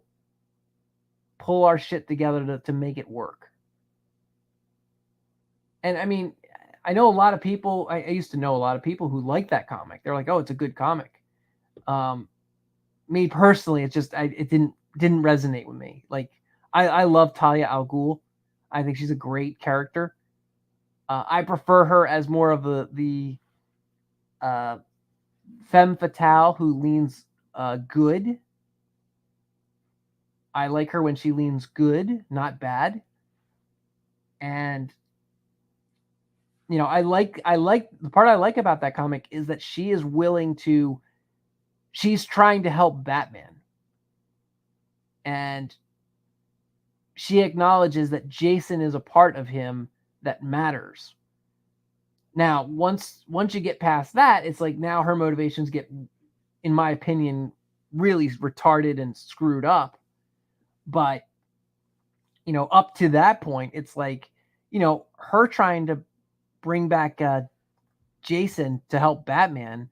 pull our shit together to make it work. And I mean, I know a lot of people, I used to know a lot of people who like that comic. They're like, oh, it's a good comic. Me personally, it's just, it didn't resonate with me. Like, I love Talia al Ghul. I think she's a great character. I prefer her as more of the femme fatale who leans good. I like her when she leans good, not bad. And I like the part I like about that comic is that she is willing to, she's trying to help Batman. And she acknowledges that Jason is a part of him that matters. Now, once you get past that, it's like now her motivations get, in my opinion, really retarded and screwed up. But, up to that point, it's like, her trying to bring back Jason to help Batman,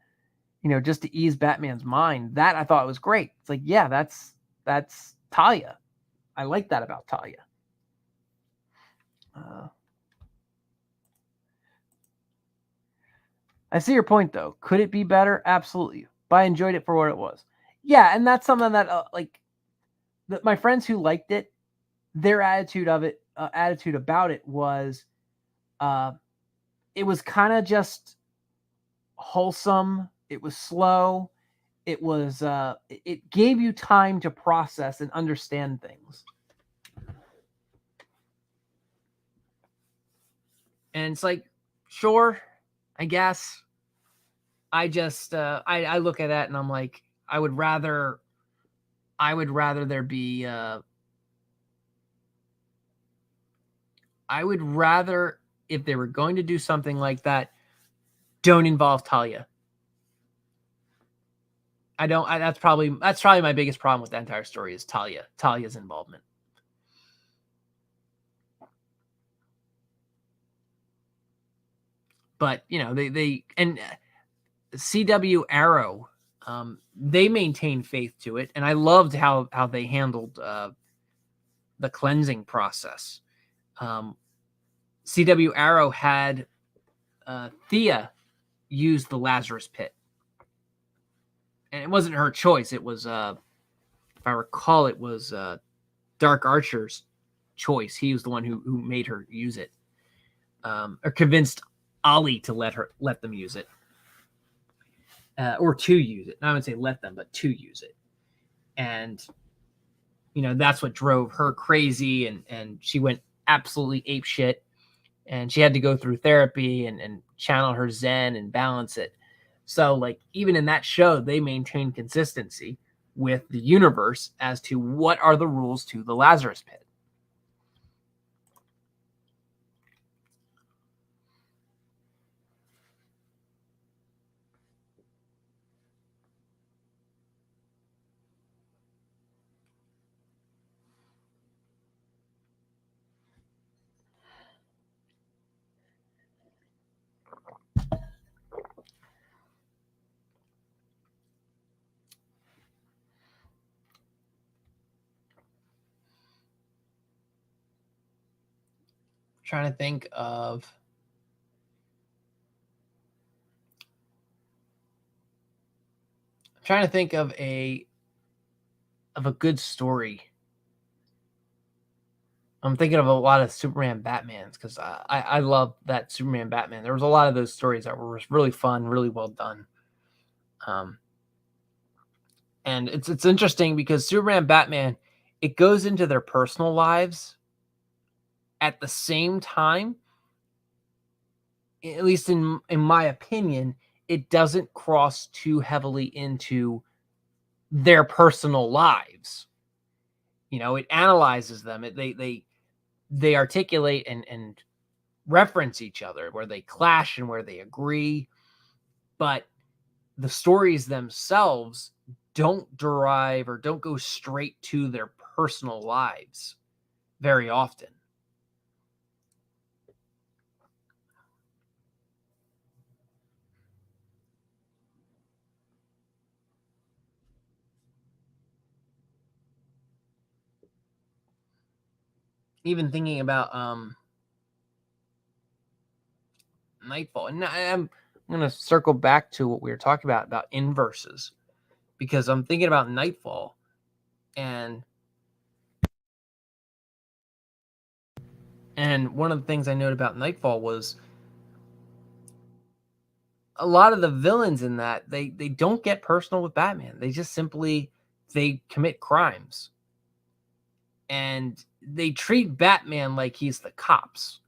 just to ease Batman's mind. That I thought was great. It's like, yeah, that's That's Talia. I like that about Talia. I see your point, though. Could it be better? Absolutely. But I enjoyed it for what it was. Yeah, and that's something that my friends who liked it, their attitude about it was, it was kind of just wholesome. It was slow. It gave you time to process and understand things. And it's like, sure, I guess. I just I look at that and I'm like, I would rather there be I would rather, if they were going to do something like that, don't involve Talia. That's probably my biggest problem with the entire story is Talia's involvement. But they and CW Arrow, they maintain faith to it, and I loved how they handled the cleansing process. CW Arrow had Thea use the Lazarus Pit, and it wasn't her choice. It was, if I recall, it was Dark Archer's choice. He was the one who made her use it, or convinced Ollie to let them use it, or to use it. I wouldn't say let them, but to use it. And that's what drove her crazy, and she went absolutely apeshit, and she had to go through therapy and channel her Zen and balance it. So, like, even in that show, they maintain consistency with the universe as to what are the rules to the Lazarus Pit. Trying to think of a good story. I'm thinking of a lot of Superman Batmans because I love that Superman Batman. There was a lot of those stories that were really fun, really well done. And it's interesting because Superman Batman, it goes into their personal lives at the same time. At least in my opinion, it doesn't cross too heavily into their personal lives. It analyzes them. They articulate and reference each other, where they clash and where they agree, but the stories themselves don't derive or don't go straight to their personal lives very often. Even thinking about Nightfall, and I'm going to circle back to what we were talking about inverses, because I'm thinking about Nightfall, and one of the things I noted about Nightfall was a lot of the villains in that they don't get personal with Batman. They just simply they commit crimes, and they treat Batman like he's the cops.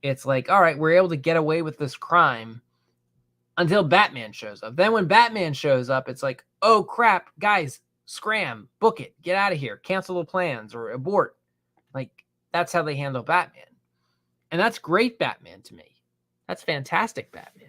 It's like, all right, we're able to get away with this crime until Batman shows up. Then when Batman shows up, it's like, oh crap, guys, scram, book it, get out of here, cancel the plans or abort. Like, that's how they handle Batman. And that's great Batman to me. That's fantastic Batman.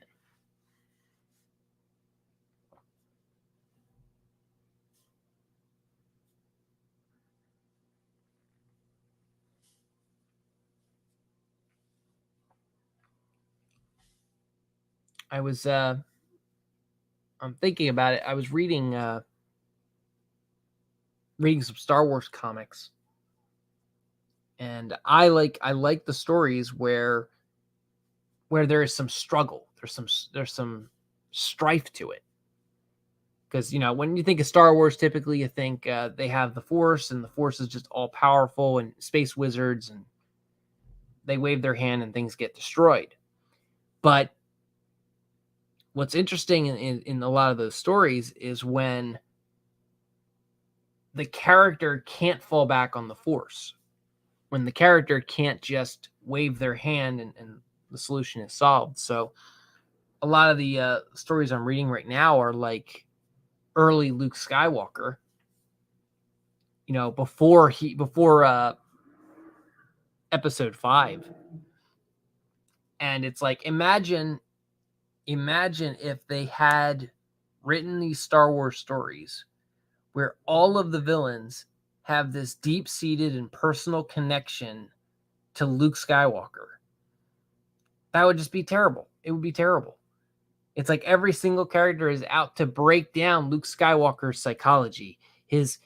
I'm thinking about it. I was reading reading some Star Wars comics, and I like the stories where there is some struggle, there's some strife to it. Because when you think of Star Wars, typically you think they have the Force, and the Force is just all powerful and space wizards, and they wave their hand and things get destroyed. But what's interesting in a lot of those stories is when the character can't fall back on the Force, when the character can't just wave their hand and the solution is solved. So a lot of the stories I'm reading right now are like early Luke Skywalker, before episode 5. And it's like, imagine if they had written these Star Wars stories where all of the villains have this deep-seated and personal connection to Luke Skywalker. That would just be terrible. It would be terrible. It's like every single character is out to break down Luke Skywalker's psychology, his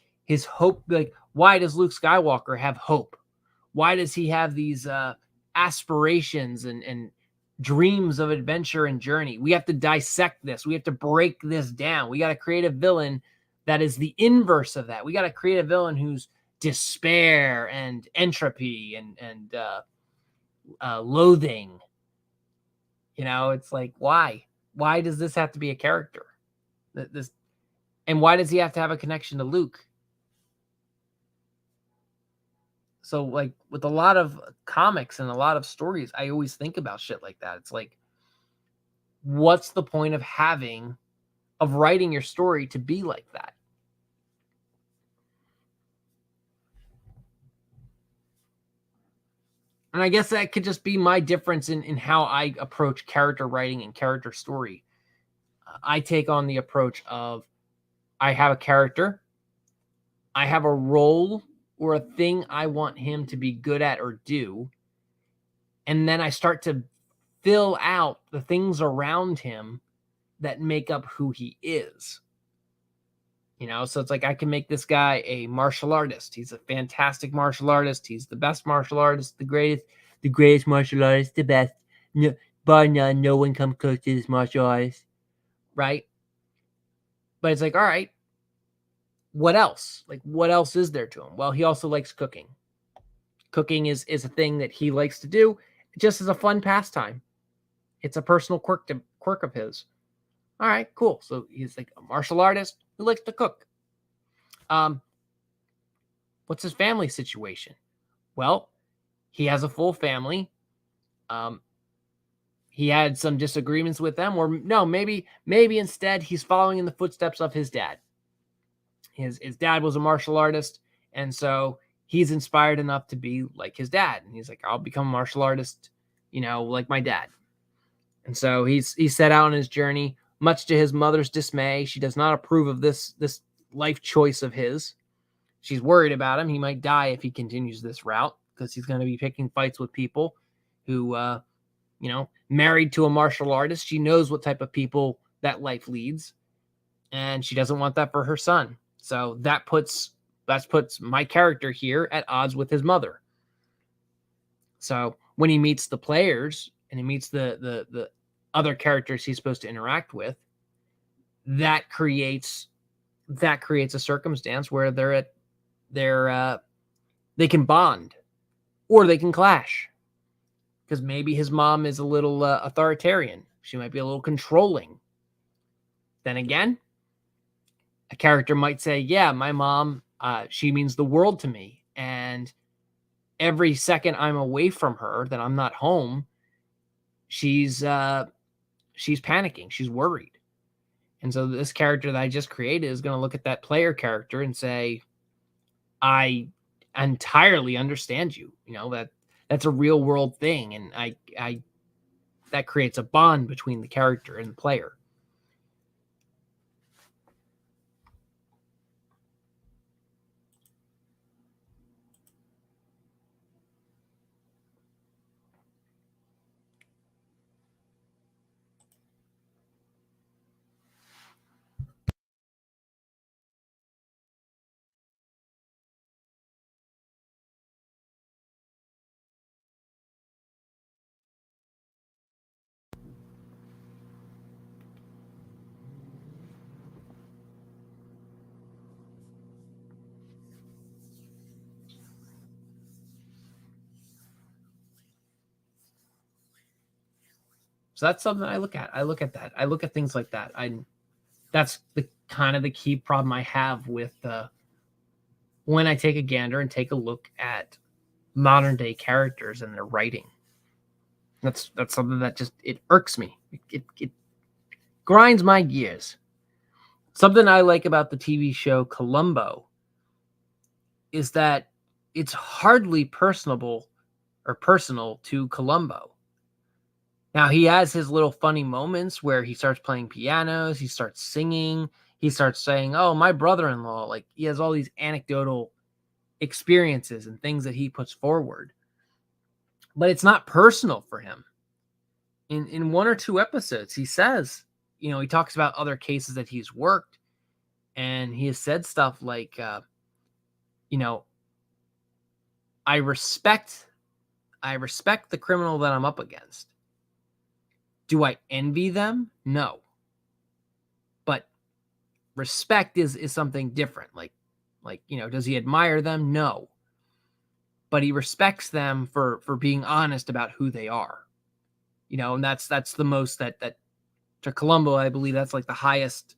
hope. Like, why does Luke Skywalker have hope? Why does he have these aspirations and dreams of adventure and journey? We have to dissect this. We have to break this down. We got to create a villain that is the inverse of that. We got to create a villain who's despair and entropy and loathing. It's like, why? Why does this have to be a character? And why does he have to have a connection to Luke? So, like, with a lot of comics and a lot of stories, I always think about shit like that. It's like, what's the point of writing your story to be like that? And I guess that could just be my difference in how I approach character writing and character story. I take on the approach of, I have a character, I have a role or a thing I want him to be good at or do, and then I start to fill out the things around him that make up who he is. So it's like, I can make this guy a martial artist. He's a fantastic martial artist. He's the best martial artist, the greatest martial artist, the best. No, bar none, no one comes close to this martial artist, right? But it's like, all right, what else? Like, what else is there to him? Well, he also likes cooking. Cooking is a thing that he likes to do just as a fun pastime. It's a personal quirk of his. All right, cool. So he's like a martial artist who likes to cook. What's his family situation? Well, he has a full family. He had some disagreements with them, or no, maybe instead he's following in the footsteps of his dad. His dad was a martial artist, and so he's inspired enough to be like his dad. And he's like, I'll become a martial artist, like my dad. And so he's set out on his journey, much to his mother's dismay. She does not approve of this life choice of his. She's worried about him. He might die if he continues this route, because he's going to be picking fights with people who, married to a martial artist. She knows what type of people that life leads, and she doesn't want that for her son. So that puts my character here at odds with his mother. So when he meets the players and he meets the other characters he's supposed to interact with, that creates a circumstance where they can bond, or they can clash, because maybe his mom is a little authoritarian. She might be a little controlling. Then again, a character might say, yeah, my mom, she means the world to me, and every second I'm away from her, that I'm not home, she's panicking, she's worried. And so this character that I just created is going to look at that player character and say, I entirely understand you. That's a real world thing, and I that creates a bond between the character and the player. So that's something I look at. I look at that. I look at things like that. That's the kind of the key problem I have with when I take a gander and take a look at modern day characters and their writing. That's something that just it irks me. It grinds my gears. Something I like about the TV show Columbo is that it's hardly personal to Columbo. Now, he has his little funny moments where he starts playing pianos, he starts singing, he starts saying, "Oh, my brother-in-law," like he has all these anecdotal experiences and things that he puts forward. But it's not personal for him. In one or two episodes, he says, he talks about other cases that he's worked, and he has said stuff like, I respect the criminal that I'm up against. Do I envy them? No. But respect is something different. Like, does he admire them? No. But he respects them for being honest about who they are. And that's the most that to Columbo, I believe that's like the highest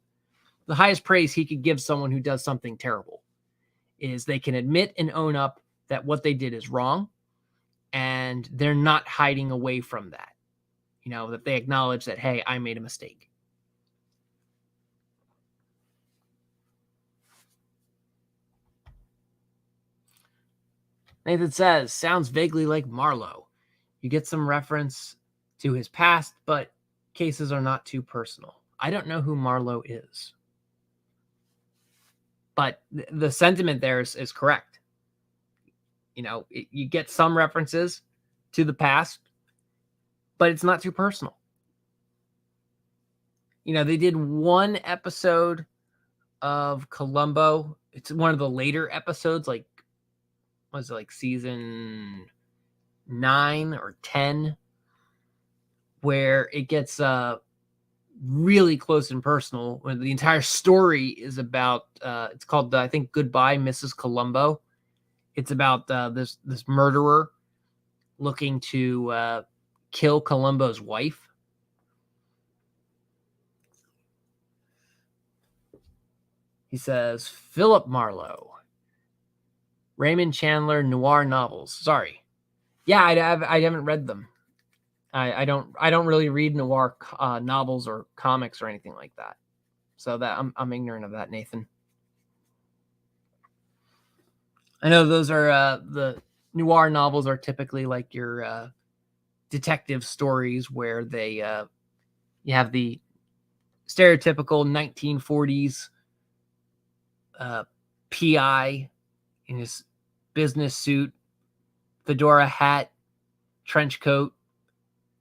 praise he could give someone who does something terrible is they can admit and own up that what they did is wrong, and they're not hiding away from that. That they acknowledge that, hey, I made a mistake. Nathan says, sounds vaguely like Marlowe. You get some reference to his past, but cases are not too personal. I don't know who Marlowe is. But the sentiment there is correct. You get some references to the past, but it's not too personal. They did one episode of Columbo. It's one of the later episodes, like, was it like season 9 or 10, where it gets really close and personal. When the entire story is about, it's called, I think, Goodbye, Mrs. Columbo. It's about this murderer looking to kill Columbo's wife. He says, Philip Marlowe, Raymond Chandler noir novels. Sorry. Yeah, I haven't read them. I don't really read noir novels or comics or anything like that. So that I'm ignorant of that, Nathan. I know those are the noir novels are typically like your detective stories where they you have the stereotypical 1940s PI in his business suit, fedora hat, trench coat,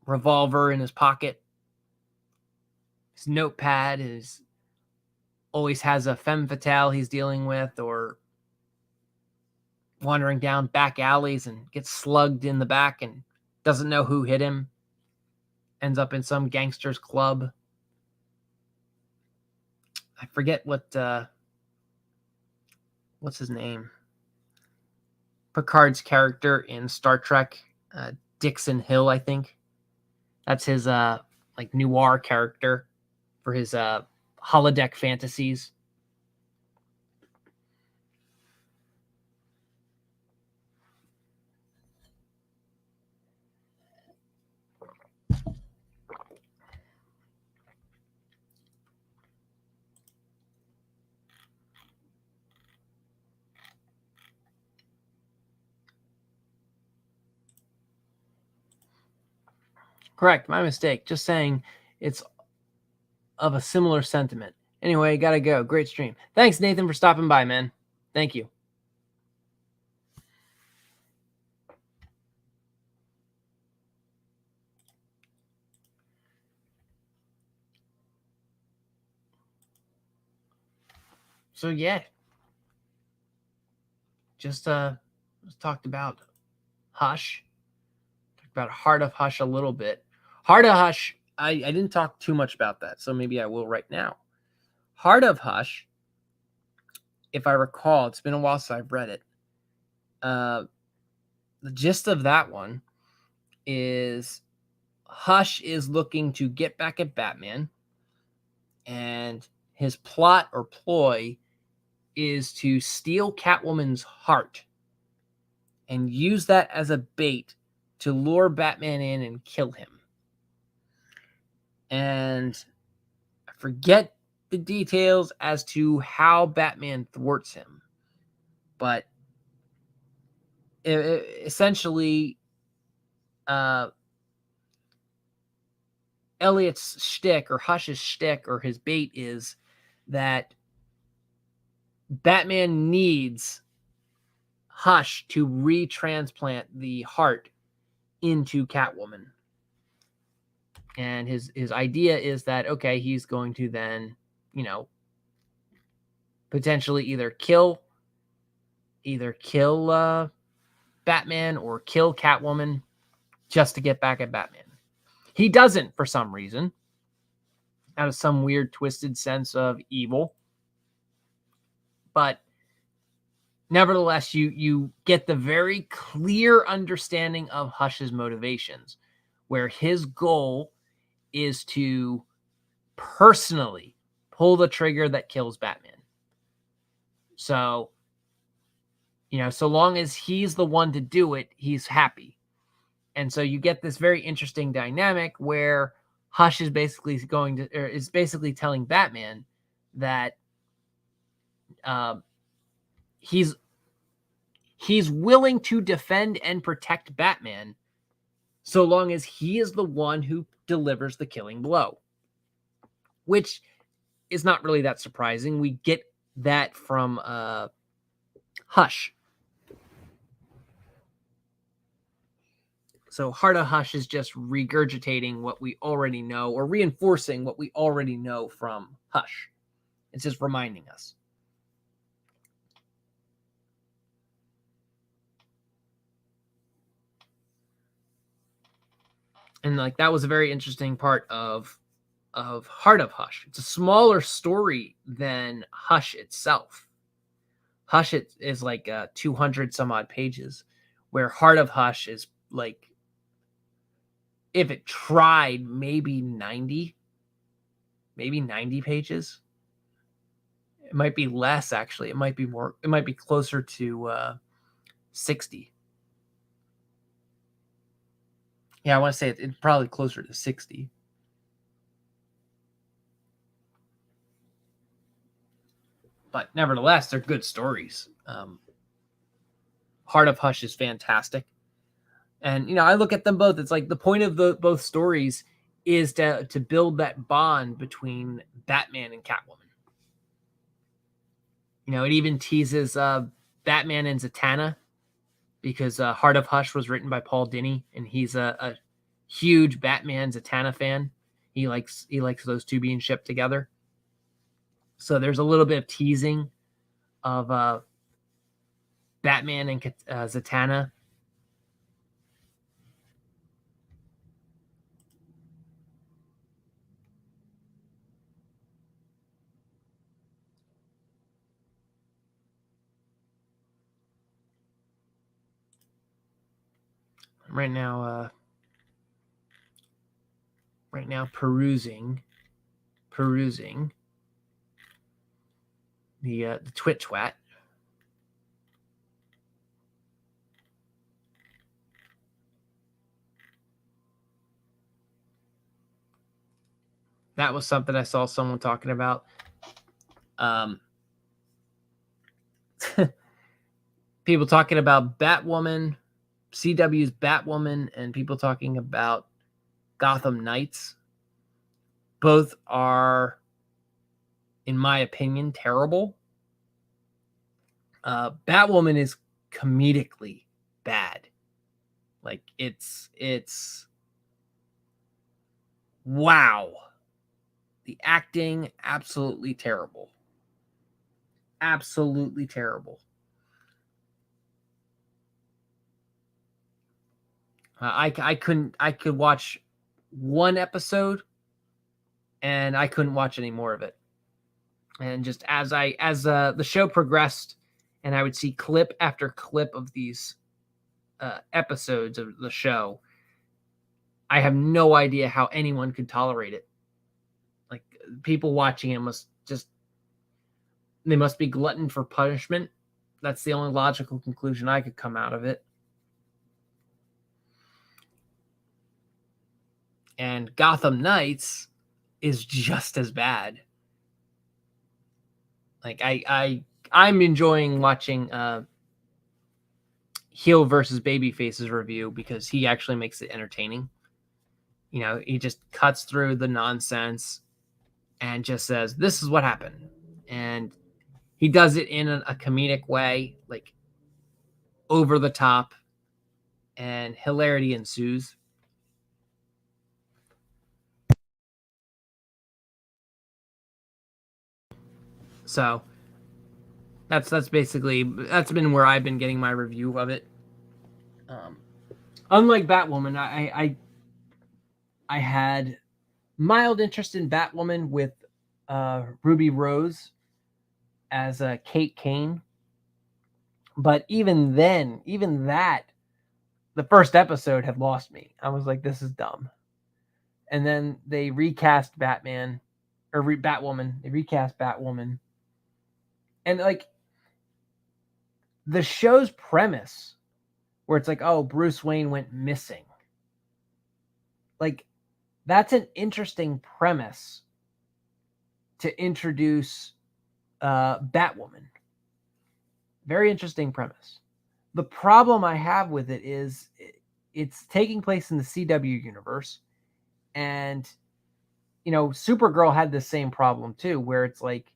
revolver in his pocket. His notepad always has a femme fatale he's dealing with, or wandering down back alleys and gets slugged in the back and doesn't know who hit him. Ends up in some gangster's club. I forget what's his name. Picard's character in Star Trek, Dixon Hill, I think. That's his like noir character for his holodeck fantasies. Correct, my mistake. Just saying it's of a similar sentiment. Anyway, gotta go. Great stream. Thanks, Nathan, for stopping by, man. Thank you. So yeah, just talked about Hush. Talked about Heart of Hush a little bit. Heart of Hush, I didn't talk too much about that, so maybe I will right now. Heart of Hush, if I recall, it's been a while since I've read it. The gist of that one is Hush is looking to get back at Batman, and his plot or ploy is to steal Catwoman's heart and use that as a bait to lure Batman in and kill him. And I forget the details as to how Batman thwarts him, but essentially, Elliot's shtick or Hush's shtick or his bait is that Batman needs Hush to retransplant the heart into Catwoman. And his idea is that, okay, he's going to then, potentially either kill Batman or kill Catwoman just to get back at Batman. He doesn't, for some reason, out of some weird twisted sense of evil. But nevertheless, you get the very clear understanding of Hush's motivations, where his goal is to personally pull the trigger that kills Batman. So, so long as he's the one to do it, he's happy. And so you get this very interesting dynamic where Hush is basically telling Batman that he's willing to defend and protect Batman so long as he is the one who delivers the killing blow, which is not really that surprising. We get that from Hush. So Heart of Hush is just regurgitating what we already know or reinforcing what we already know from Hush. It's just reminding us. And that was a very interesting part of Heart of Hush. It's a smaller story than Hush itself. Hush is 200 some odd pages, where Heart of Hush is if it tried, maybe 90 pages. It might be less, actually. It might be more. It might be closer to 60. Yeah, I want to say it's probably closer to 60. But nevertheless, they're good stories. Heart of Hush is fantastic. And, I look at them both. It's the point of both stories is to build that bond between Batman and Catwoman. It even teases Batman and Zatanna, because Heart of Hush was written by Paul Dini, and he's a huge Batman Zatanna fan. He likes those two being shipped together. So there's a little bit of teasing of Batman and Zatanna. Right now perusing the Twit Twat. That was something I saw someone talking about. People talking about Batwoman, CW's Batwoman, and people talking about Gotham Knights. Both are, in my opinion, terrible. Batwoman is comedically bad. It's wow. The acting, absolutely terrible. Absolutely terrible. I could watch one episode and I couldn't watch any more of it. And just as the show progressed and I would see clip after clip of these episodes of the show, I have no idea how anyone could tolerate it. Like, people watching it they must be glutton for punishment. That's the only logical conclusion I could come out of it. And Gotham Knights is just as bad. Like, I'm enjoying watching heel versus babyface's review because he actually makes it entertaining. You know, he just cuts through the nonsense and just says, this is what happened. And he does it in a comedic way, like over the top, and hilarity ensues. So that's been where I've been getting my review of it. Unlike Batwoman, I had mild interest in Batwoman with Ruby Rose as Kate Kane. But even that, the first episode had lost me. I was like, this is dumb. And then they recast Batman, or Batwoman. They recast Batwoman. And like, the show's premise, where it's like, oh, Bruce Wayne went missing. Like, that's an interesting premise to introduce Batwoman. Very interesting premise. The problem I have with it is it's taking place in the CW universe. And, you know, Supergirl had the same problem too, where it's like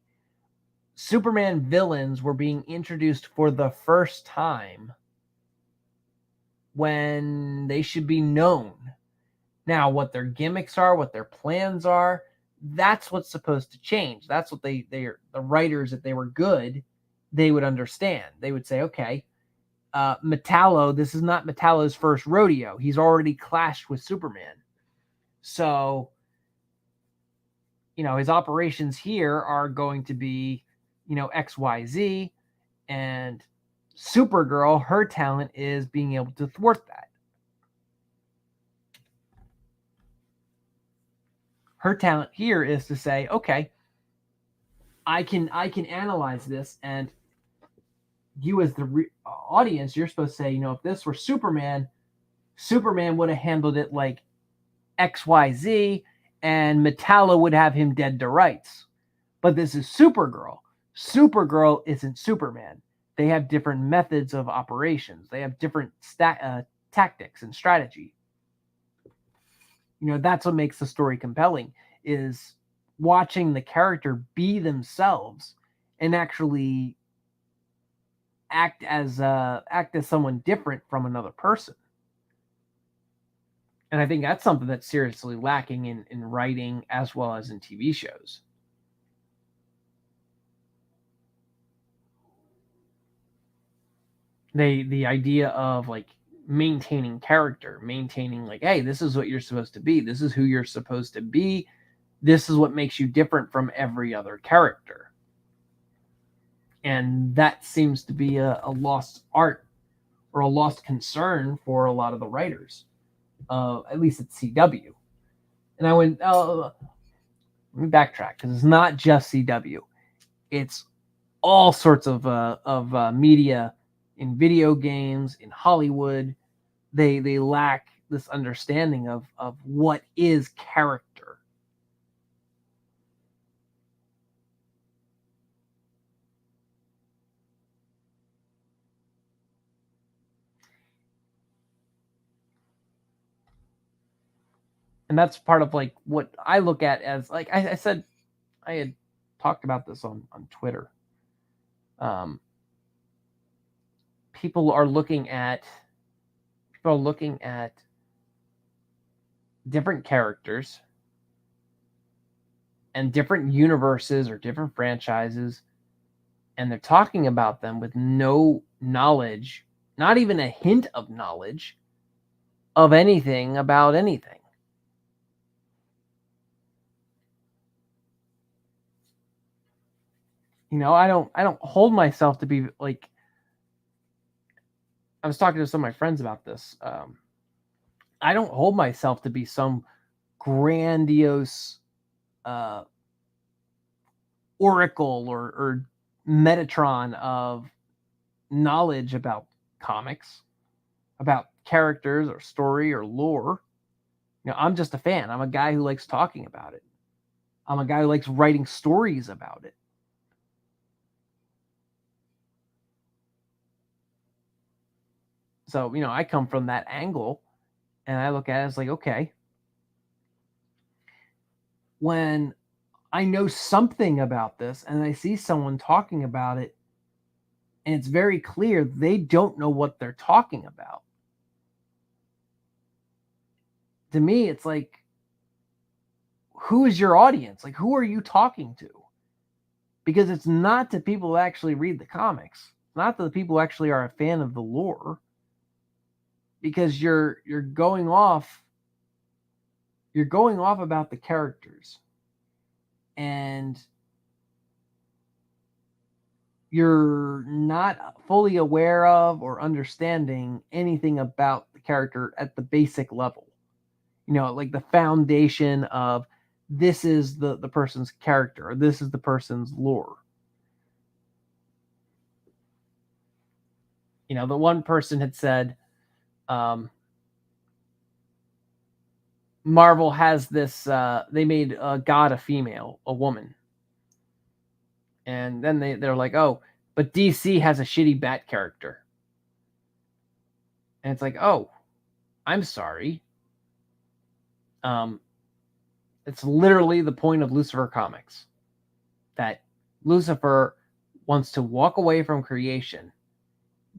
Superman villains were being introduced for the first time when they should be known. Now, what their gimmicks are, what their plans are, that's what's supposed to change. That's what the writers, if they were good, they would understand. They would say, okay, Metallo, this is not Metallo's first rodeo. He's already clashed with Superman. So, you know, his operations here are going to be, you know, XYZ, and Supergirl, her talent is being able to thwart that. Her talent here is to say, okay, I can analyze this, and you as the audience, you're supposed to say, you know, if this were Superman, Superman would have handled it like XYZ, and Metallo would have him dead to rights. But this is Supergirl. Supergirl isn't Superman. They have different methods of operations. They have different tactics and strategy. You know, that's what makes the story compelling, is watching the character be themselves and actually act as someone different from another person. And I think that's something that's seriously lacking in writing as well as in TV shows. The idea of like maintaining character, maintaining like, hey, this is what you're supposed to be. This is who you're supposed to be. This is what makes you different from every other character. And that seems to be a lost art or a lost concern for a lot of the writers, at least at CW. And I went, let me backtrack, because it's not just CW. It's all sorts of media, in video games, in Hollywood. They lack this understanding of what is character. And that's part of like what I look at as, like I said, I had talked about this on Twitter. People are looking at different characters and different universes or different franchises, and they're talking about them with no knowledge, not even a hint of knowledge of anything about anything. You know, I don't hold myself to be like, I was talking to some of my friends about this. I don't hold myself to be some grandiose oracle or Metatron of knowledge about comics, about characters or story or lore. I'm just a fan. I'm a guy who likes talking about it. I'm a guy who likes writing stories about it. So, I come from that angle, and I look at it as like, okay, when I know something about this and I see someone talking about it, and it's very clear they don't know what they're talking about. To me, it's like, who is your audience? Like, who are you talking to? Because it's not to people who actually read the comics. It's not to the people who actually are a fan of the lore. Because you're going off about the characters. And you're not fully aware of or understanding anything about the character at the basic level. Like the foundation of this is the person's character, or this is the person's lore. The one person had said, Marvel has this, they made God a female, a woman. And then they're like, oh, but DC has a shitty Bat character. And it's like, oh, I'm sorry. It's literally the point of Lucifer Comics. That Lucifer wants to walk away from creation.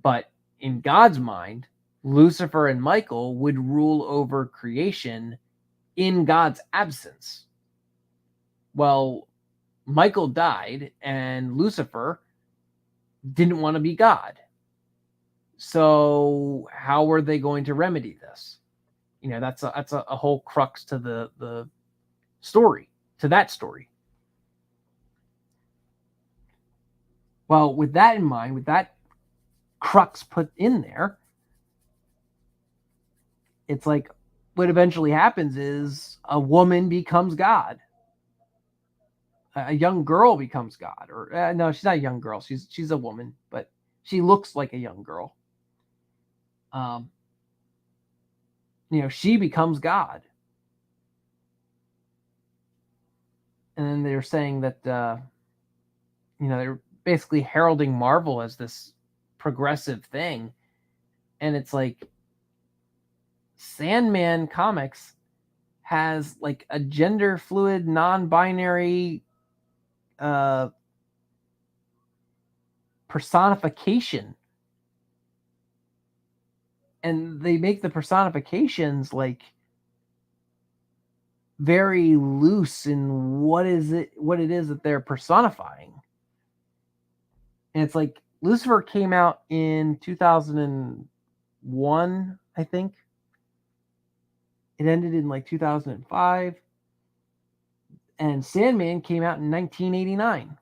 But in God's mind, Lucifer and Michael would rule over creation in God's absence. Well, Michael died, and Lucifer didn't want to be God. So how were they going to remedy this? That's a whole crux to the story, to that story. Well, with that in mind, with that crux put in there, it's like what eventually happens is a woman becomes God. A young girl becomes God. Or no, she's not a young girl. She's a woman, but she looks like a young girl. She becomes God. And then they're saying that, they're basically heralding Marvel as this progressive thing. And it's like, Sandman Comics has like a gender fluid, non-binary personification. And they make the personifications like very loose in what it is that they're personifying. And it's like Lucifer came out in 2001, I think. It ended in like 2005. And Sandman came out in 1989.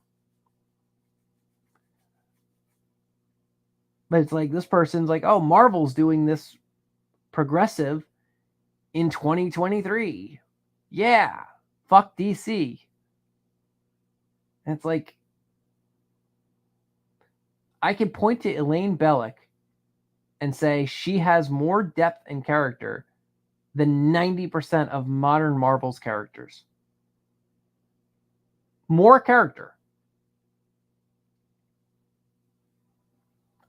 But it's like this person's like, oh, Marvel's doing this progressive in 2023. Yeah, fuck DC. And it's like, I can point to Elaine Bellick and say she has more depth and character than 90% of modern Marvel's characters. More character.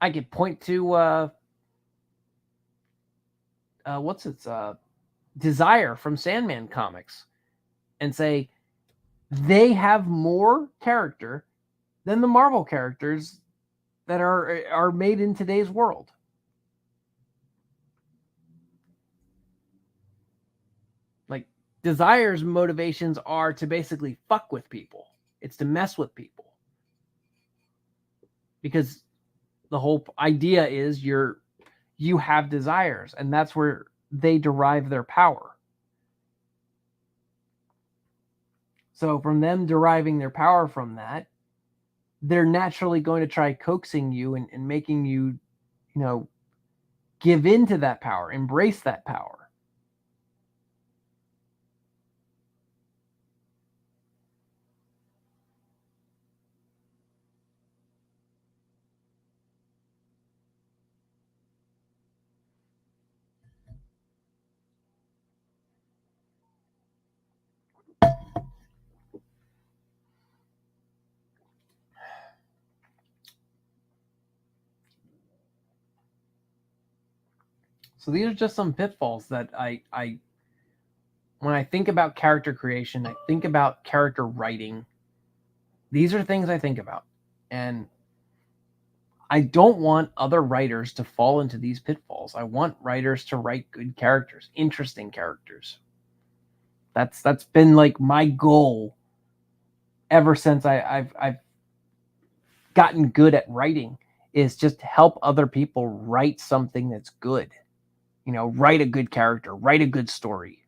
I could point to Desire from Sandman Comics and say they have more character than the Marvel characters that are made in today's world. Like, Desire's motivations are to basically fuck with people. It's to mess with people. Because the whole idea is you have desires, and that's where they derive their power. So from them deriving their power from that, they're naturally going to try coaxing you and making you, give in to that power, embrace that power. So these are just some pitfalls that I when I think about character creation, I think about character writing. These are things I think about. And I don't want other writers to fall into these pitfalls. I want writers to write good characters, interesting characters. That's been like my goal ever since I've gotten good at writing, is just to help other people write something that's good. You know, write a good character, write a good story.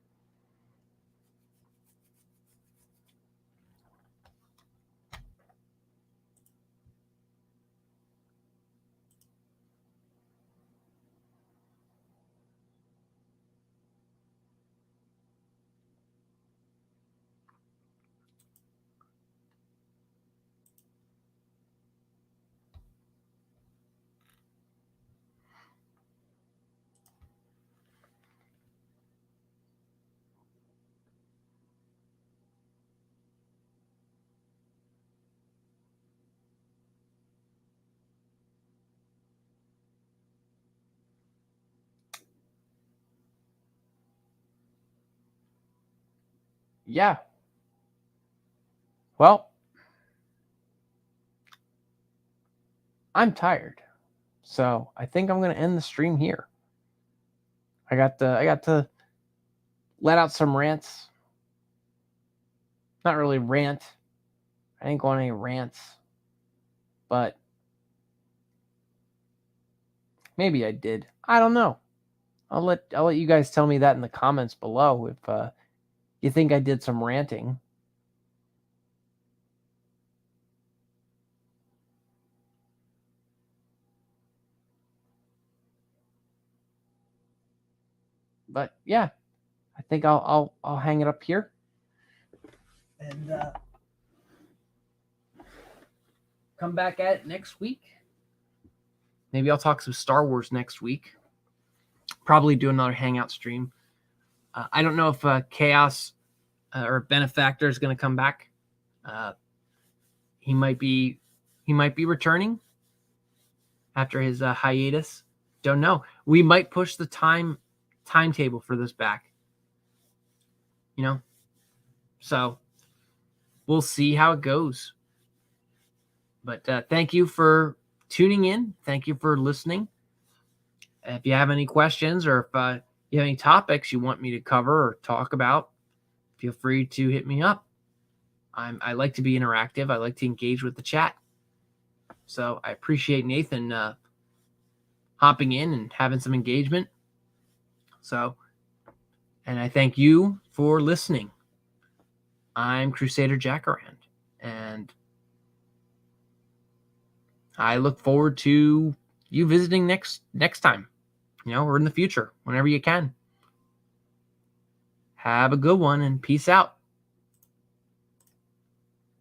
Yeah. Well, I'm tired. So I think I'm going to end the stream here. I got to let out some rants. Not really rant. I didn't go on any rants, but maybe I did. I don't know. I'll let you guys tell me that in the comments below if you think I did some ranting. But yeah, I think I'll hang it up here. And come back at it next week. Maybe I'll talk some Star Wars next week. Probably do another Hangout stream. I don't know if Chaos or Benefactor is going to come back. He might be returning after his hiatus. Don't know. We might push the timetable for this back. You know, so we'll see how it goes. But thank you for tuning in. Thank you for listening. If you have any questions or if you have any topics you want me to cover or talk about, feel free to hit me up. I like to be interactive. I like to engage with the chat. So I appreciate Nathan hopping in and having some engagement. So, and I thank you for listening. I'm Crusader Jackaran, and I look forward to you visiting next time, or in the future, whenever you can. Have a good one and peace out.